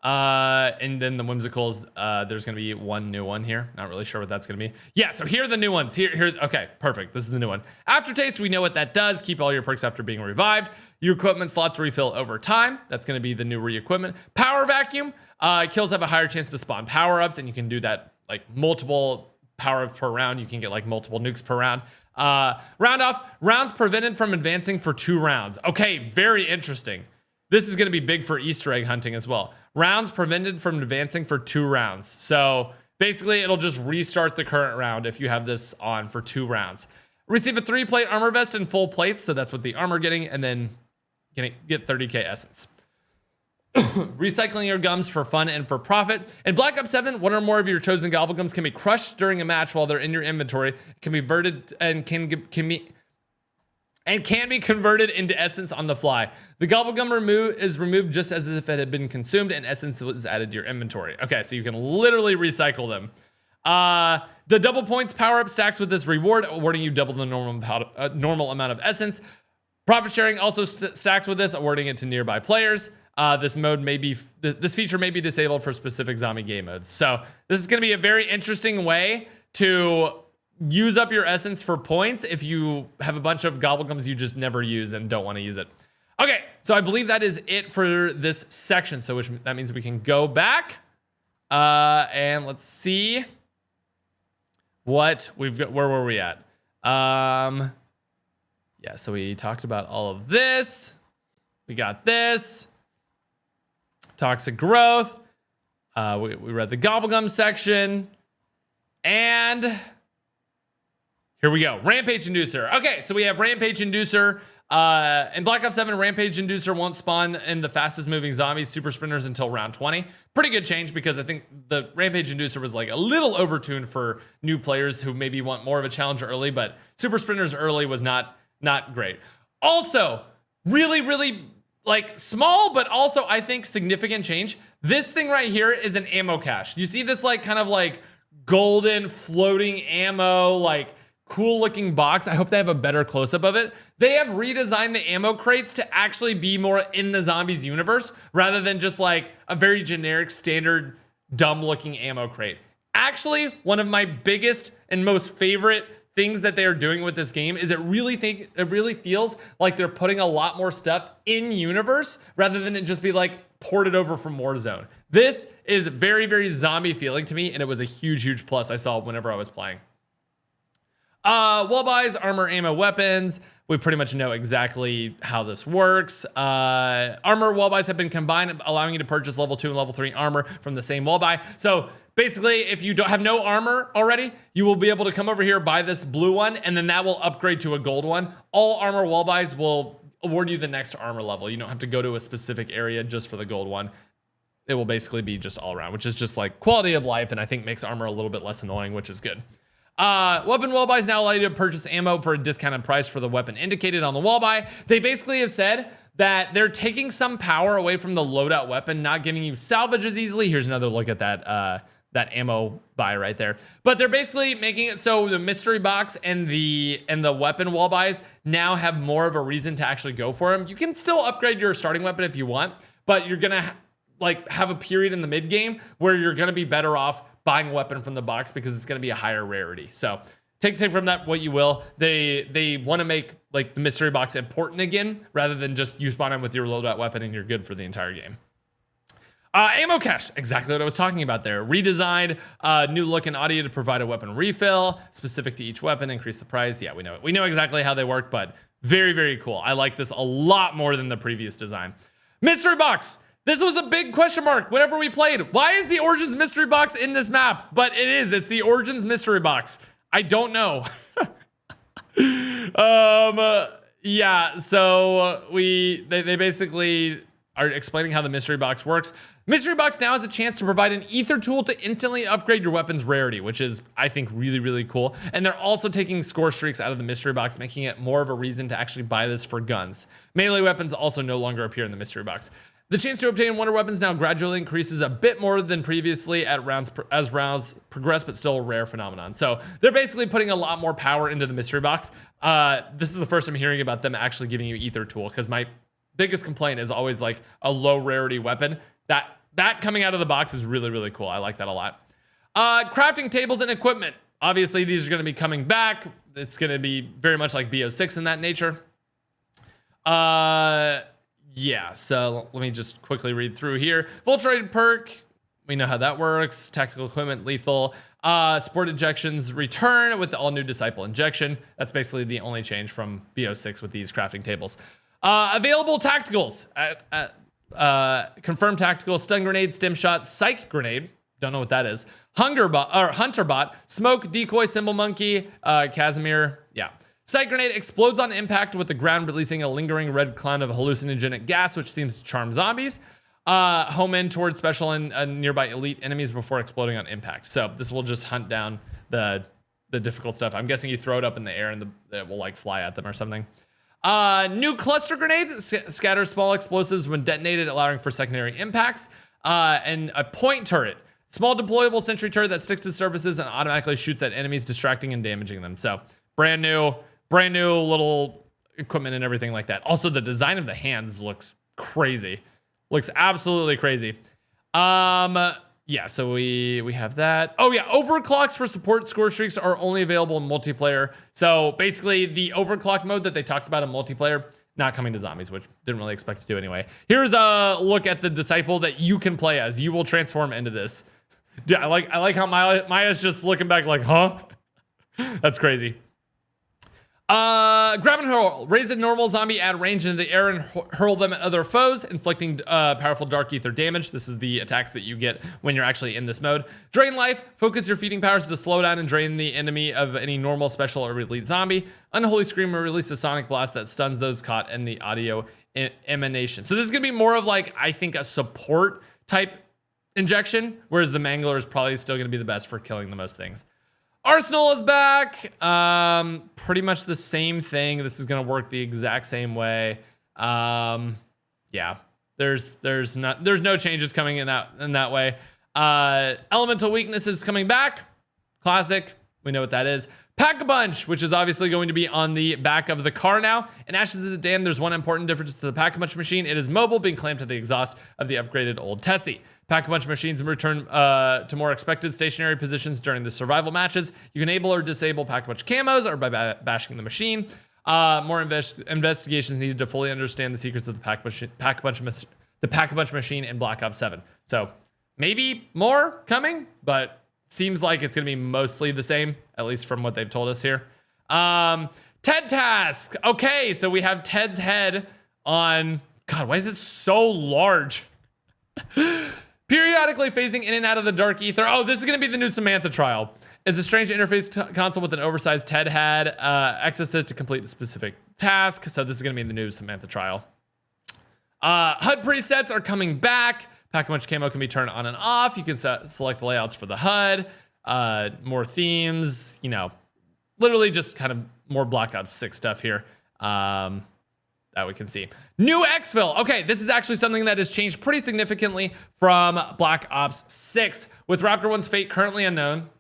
And then the whimsicals, there's gonna be one new one here. Not really sure what that's gonna be. Yeah, so here are the new ones. Here. Okay, perfect. This is the new one. Aftertaste, we know what that does. Keep all your perks after being revived. Your equipment slots refill over time. That's gonna be the new re-equipment. Power vacuum, kills have a higher chance to spawn power-ups, and you can do that like multiple power-ups per round. You can get like multiple nukes per round. Round off, rounds prevented from advancing for 2 rounds. Okay, very interesting. This is going to be big for Easter egg hunting as well. Rounds prevented from advancing for 2 rounds. So basically, it'll just restart the current round if you have this on for 2 rounds. Receive a 3-plate armor vest and full plates. So that's what the armor getting. And then get 30k essence. Recycling your gums for fun and for profit. In Black Ops 7, one or more of your chosen Gobblegums can be crushed during a match while they're in your inventory. Can be converted and can be converted into essence on the fly. The Gobblegum is removed just as if it had been consumed, and essence was added to your inventory. Okay, so you can literally recycle them. The double points power-up stacks with this reward, awarding you double the normal amount of essence. Profit sharing also stacks with this, awarding it to nearby players. This feature may be disabled for specific zombie game modes. So this is going to be a very interesting way to use up your essence for points if you have a bunch of Gobblegums you just never use and don't want to use it. Okay, so I believe that is it for this section. So that means we can go back and let's see what we've got. Where were we at? Yeah, so we talked about all of this. We got this. Toxic growth. We read the Gobblegum section. And here we go. Rampage Inducer. Okay, so we have Rampage Inducer. In Black Ops 7, Rampage Inducer won't spawn in the fastest moving zombies, super sprinters until round 20. Pretty good change because I think the Rampage Inducer was like a little overtuned for new players who maybe want more of a challenge early, but super sprinters early was not great. Also, really like small, but also I think significant change. This thing right here is an ammo cache. You see this like kind of like golden floating ammo, like cool looking box. I hope they have a better close-up of it. They have redesigned the ammo crates to actually be more in the zombies universe rather than just like a very generic standard dumb looking ammo crate. Actually, one of my biggest and most favorite things that they are doing with this game is it really feels like they're putting a lot more stuff in universe rather than it just be like ported over from Warzone. This is very zombie feeling to me, and it was a huge plus I saw whenever I was playing. Wall buys, armor, ammo, weapons. We pretty much know exactly how this works. Armor wall buys have been combined, allowing you to purchase level 2 and level 3 armor from the same wall buy. So basically, if you don't have no armor already, you will be able to come over here, buy this blue one, and then that will upgrade to a gold one. All armor wall buys will award you the next armor level. You don't have to go to a specific area just for the gold one. It will basically be just all around, which is just like quality of life, and I think makes armor a little bit less annoying, which is good. Weapon wall buys now allow you to purchase ammo for a discounted price for the weapon indicated on the wall buy. They basically have said that they're taking some power away from the loadout weapon, not giving you salvage as easily. Here's another look at that ammo buy right there. But they're basically making it so the mystery box and the weapon wall buys now have more of a reason to actually go for them. You can still upgrade your starting weapon if you want, but you're gonna have a period in the mid game where you're gonna be better off buying a weapon from the box because it's going to be a higher rarity. So take from that what you will. They want to make like the mystery box important again rather than just you spawn in with your loadout weapon and you're good for the entire game. Ammo cache, exactly what I was talking about there. Redesigned, new look and audio to provide a weapon refill specific to each weapon, increase the price. Yeah, we know it. We know exactly how they work, but very cool. I like this a lot more than the previous design. Mystery box. This was a big question mark whenever we played. Why is the Origins mystery box in this map? But it is. It's the Origins mystery box. I don't know. Yeah, so they basically are explaining how the mystery box works. Mystery box now has a chance to provide an Aether tool to instantly upgrade your weapon's rarity, which is, I think, really cool. And they're also taking score streaks out of the mystery box, making it more of a reason to actually buy this for guns. Melee weapons also no longer appear in the mystery box. The chance to obtain wonder weapons now gradually increases a bit more than previously as rounds progress, but still a rare phenomenon. So they're basically putting a lot more power into the mystery box. This is the first I'm hearing about them actually giving you Aether tool, because my biggest complaint is always like a low rarity weapon. That coming out of the box is really cool. I like that a lot. Crafting tables and equipment. Obviously, these are going to be coming back. It's going to be very much like BO6 in that nature. Yeah, so let me just quickly read through here. Vulturated perk, we know how that works. Tactical equipment, lethal. Sport injections return with the all new disciple injection. That's basically the only change from BO6 with these crafting tables. Available tacticals. Confirmed tactical, stun grenade, stim shot, psych grenade. Don't know what that is. Hunter bot, smoke, decoy, symbol monkey, Casimir. Yeah. Sight grenade explodes on impact with the ground, releasing a lingering red cloud of hallucinogenic gas, which seems to charm zombies. Home in towards special and nearby elite enemies before exploding on impact. So this will just hunt down the difficult stuff. I'm guessing you throw it up in the air and it will like fly at them or something. New cluster grenade scatters small explosives when detonated, allowing for secondary impacts. And a point turret. Small deployable sentry turret that sticks to surfaces and automatically shoots at enemies, distracting and damaging them. So brand new little equipment and everything like that. Also, the design of the hands looks crazy. Looks absolutely crazy. Yeah, so we have that. Oh yeah, overclocks for support score streaks are only available in multiplayer. So basically the overclock mode that they talked about in multiplayer, not coming to zombies, which didn't really expect to do anyway. Here's a look at the disciple that you can play as. You will transform into this. Yeah, I like how Maya's just looking back like, huh? That's crazy. Grab and hurl. Raise a normal zombie, add range into the air, and hurl them at other foes, inflicting powerful dark ether damage. This is the attacks that you get when you're actually in this mode. Drain life. Focus your feeding powers to slow down and drain the enemy of any normal, special, or elite zombie. Unholy Scream will release a sonic blast that stuns those caught in the audio emanation. So this is going to be more of like, I think, a support type injection, whereas the Mangler is probably still going to be the best for killing the most things. Arsenal is back. Pretty much the same thing. This is going to work the exact same way. Yeah, there's no changes coming in that way. Elemental weakness is coming back. Classic. We know what that is. Pack-a-Punch, which is obviously going to be on the back of the car now. In Ashes of the Damned, there's one important difference to the Pack-a-Punch machine. It is mobile, being clamped to the exhaust of the upgraded old Tessie. Pack-a-Punch machines return to more expected stationary positions during the survival matches. You can enable or disable Pack-a-Punch camos or by bashing the machine. More investigations needed to fully understand the secrets of the Pack-a-Punch machine in Black Ops 7. So maybe more coming, but seems like it's going to be mostly the same, at least from what they've told us here. T.E.D. task. Okay, so we have Ted's head on... God, why is it so large? Periodically phasing in and out of the dark ether. Oh, this is going to be the new Samantha trial. It's a strange interface console with an oversized TED head. Access it to complete a specific task. So this is going to be the new Samantha trial. HUD presets are coming back. Pack-a-Punch camo can be turned on and off. You can select the layouts for the HUD. More themes, you know, literally just kind of more Black Ops 6 stuff here that we can see. New exfil. Okay, this is actually something that has changed pretty significantly from Black Ops 6. With Raptor 1's fate currently unknown,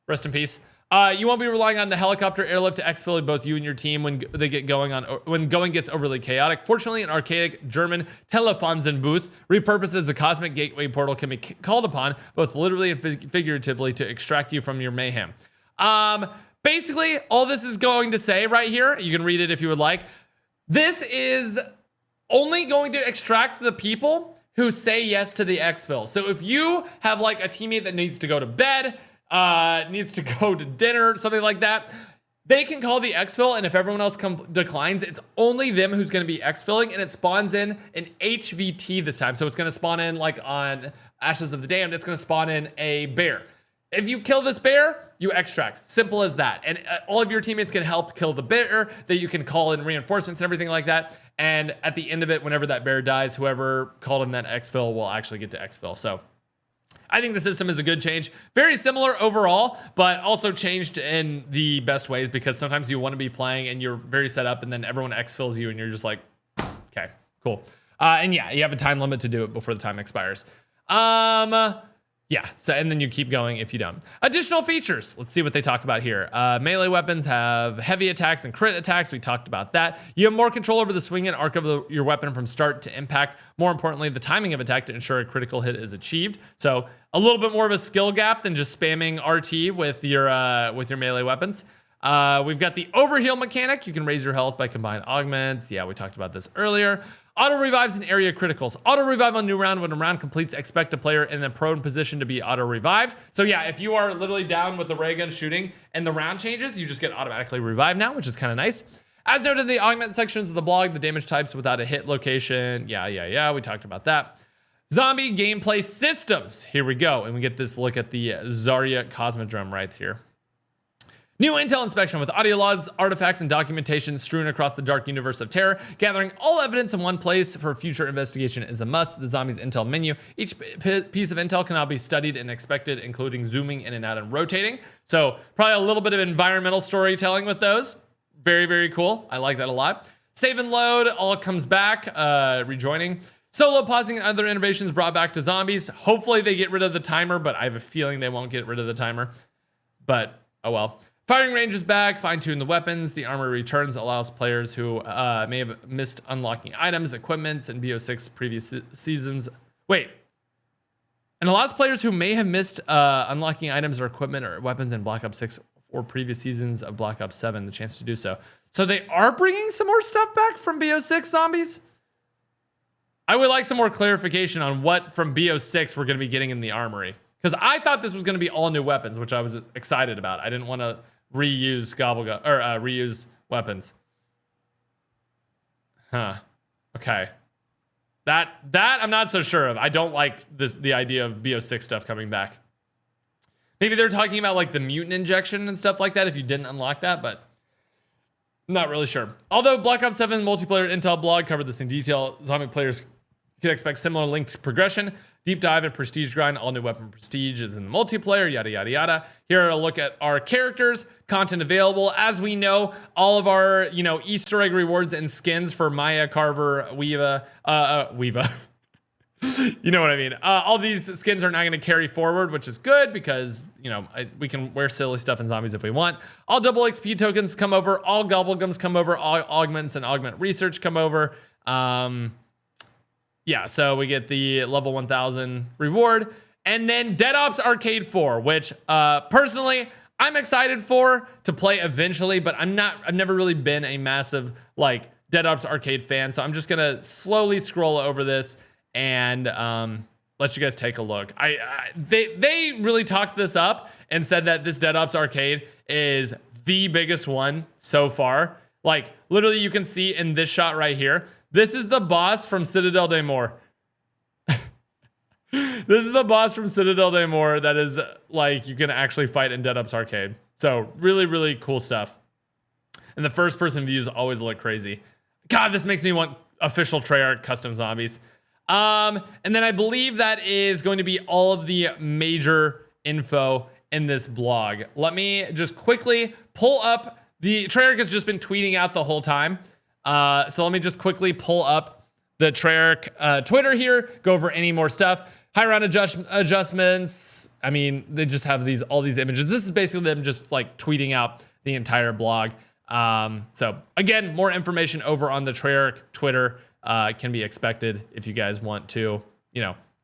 rest in peace, you won't be relying on the helicopter airlift to exfil both you and your team when going gets overly chaotic. Fortunately, an archaic German Telefonsen booth repurposed as a cosmic gateway portal can be called upon both literally and figuratively to extract you from your mayhem. Basically, all this is going to say right here, you can read it if you would like, this is only going to extract the people who say yes to the exfil. So if you have like a teammate that needs to go to bed, needs to go to dinner, something like that, they can call the exfil, and if everyone else declines, it's only them who's going to be exfilling, and it spawns in an HVT this time. So it's going to spawn in, like on Ashes of the Damned, it's going to spawn in a bear. If you kill this bear, you extract. Simple as that. And all of your teammates can help kill the bear, that you can call in reinforcements and everything like that. And at the end of it, whenever that bear dies, whoever called in that exfil will actually get to exfil. So I think the system is a good change. Very similar overall, but also changed in the best ways, because sometimes you want to be playing and you're very set up and then everyone exfils you and you're just like, okay, cool. And yeah, you have a time limit to do it before the time expires. Yeah, so and then you keep going if you don't. Additional features. Let's see what they talk about here. Melee weapons have heavy attacks and crit attacks. We talked about that. You have more control over the swing and arc of your weapon from start to impact. More importantly, the timing of attack to ensure a critical hit is achieved. So a little bit more of a skill gap than just spamming RT with your melee weapons. We've got the overheal mechanic. You can raise your health by combining augments. Yeah, we talked about this earlier. Auto revives and area criticals. Auto revive on new round. When a round completes, expect a player in the prone position to be auto revived. So yeah, if you are literally down with the ray gun shooting and the round changes, you just get automatically revived now, which is kind of nice. As noted in the augment sections of the blog, the damage types without a hit location. Yeah, we talked about that. Zombie gameplay systems. Here we go. And we get this look at the Zarya Cosmodrome right here. New intel inspection with audio logs, artifacts, and documentation strewn across the dark universe of terror. Gathering all evidence in one place for future investigation is a must. The zombies intel menu. Each piece of intel can now be studied and inspected, including zooming in and out and rotating. So probably a little bit of environmental storytelling with those. Very, very cool. I like that a lot. Save and load all comes back, rejoining. Solo pausing and other innovations brought back to zombies. Hopefully they get rid of the timer, but I have a feeling they won't get rid of the timer. But, oh well. Firing range is back, fine-tune the weapons. The armor returns allows players who may have missed unlocking items, equipments, in BO6 previous seasons. Wait. And allows players who may have missed unlocking items or equipment or weapons in Black Ops 6 or previous seasons of Black Ops 7 the chance to do so. So they are bringing some more stuff back from BO6 zombies? I would like some more clarification on what from BO6 we're going to be getting in the armory. Because I thought this was going to be all new weapons, which I was excited about. I didn't want to reuse Gobblegums, or reuse weapons. Huh. Okay. That I'm not so sure of. I don't like the idea of BO6 stuff coming back. Maybe they're talking about like the mutant injection and stuff like that if you didn't unlock that, but not really sure. Although Black Ops 7 multiplayer Intel blog covered this in detail, zombie players can expect similar linked progression, deep dive and prestige grind, all new weapon prestige is in the multiplayer, yada, yada, yada. Here a look at our characters, content available. As we know, all of our, Easter egg rewards and skins for Maya, Carver, Weeva. You know what I mean? All these skins are not going to carry forward, which is good because, we can wear silly stuff in zombies if we want. All double XP tokens come over. All Gobblegums come over. All Augments and Augment Research come over. Yeah, so we get the level 1000 reward. And then Dead Ops Arcade 4, which personally, I'm excited to play eventually, but I've never really been a massive, Dead Ops Arcade fan. So I'm just going to slowly scroll over this and let you guys take a look. They really talked this up and said that this Dead Ops Arcade is the biggest one so far. Literally you can see in this shot right here, this is the boss from Citadel de Mor. This is the boss from Citadel de Mor that is you can actually fight in Dead Ops Arcade. So really, really cool stuff. And the first person views always look crazy. God, this makes me want official Treyarch custom zombies. And then I believe that is going to be all of the major info in this blog. Let me just quickly pull up the Treyarch has just been tweeting out the whole time. So let me just quickly pull up the Treyarch Twitter here, go over any more stuff. High round adjustments. I mean, they just have all these images. This is basically them just tweeting out the entire blog. So again, more information over on the Treyarch Twitter can be expected if you guys want to,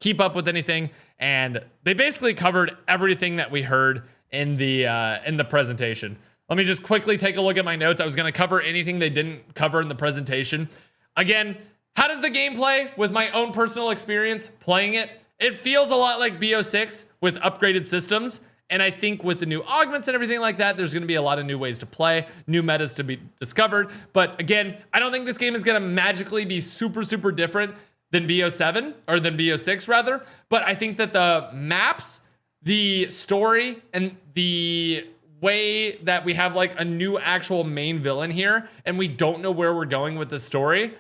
keep up with anything. And they basically covered everything that we heard in the presentation. Let me just quickly take a look at my notes. I was going to cover anything they didn't cover in the presentation. Again, how does the gameplay with my own personal experience playing it? It feels a lot like BO6 with upgraded systems. And I think with the new augments and everything like that, there's going to be a lot of new ways to play, new metas to be discovered. But again, I don't think this game is going to magically be super, super different than BO7 or than BO6 rather. But I think that the maps, the story, and the way that we have a new actual main villain here, and we don't know where we're going with the story,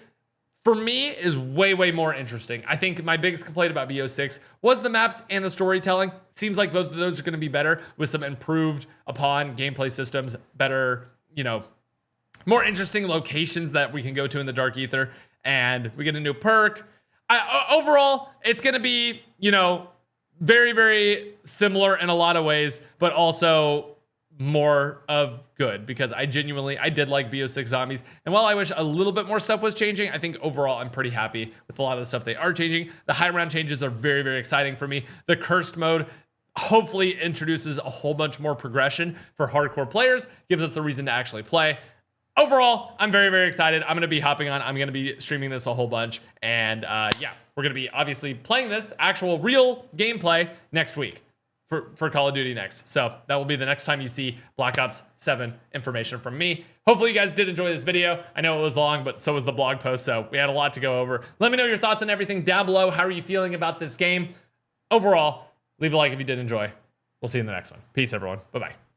for me is way, way more interesting. I think my biggest complaint about BO6 was the maps and the storytelling. Seems like both of those are going to be better with some improved upon gameplay systems, better, more interesting locations that we can go to in the Dark Aether, and we get a new perk. Overall, it's going to be, very, very similar in a lot of ways, but also more of good, because I did like BO6 zombies. And while I wish a little bit more stuff was changing, I think overall I'm pretty happy with a lot of the stuff they are changing. The high round changes are very, very exciting for me. The cursed mode hopefully introduces a whole bunch more progression for hardcore players, gives us a reason to actually play. Overall, I'm very, very excited. I'm going to be hopping on. I'm going to be streaming this a whole bunch. And yeah, we're going to be obviously playing this actual real gameplay next week for Call of Duty next. So that will be the next time you see Black Ops 7 information from me. Hopefully you guys did enjoy this video. I know it was long, but so was the blog post. So we had a lot to go over. Let me know your thoughts on everything down below. How are you feeling about this game? Overall, leave a like if you did enjoy. We'll see you in the next one. Peace, everyone. Bye-bye.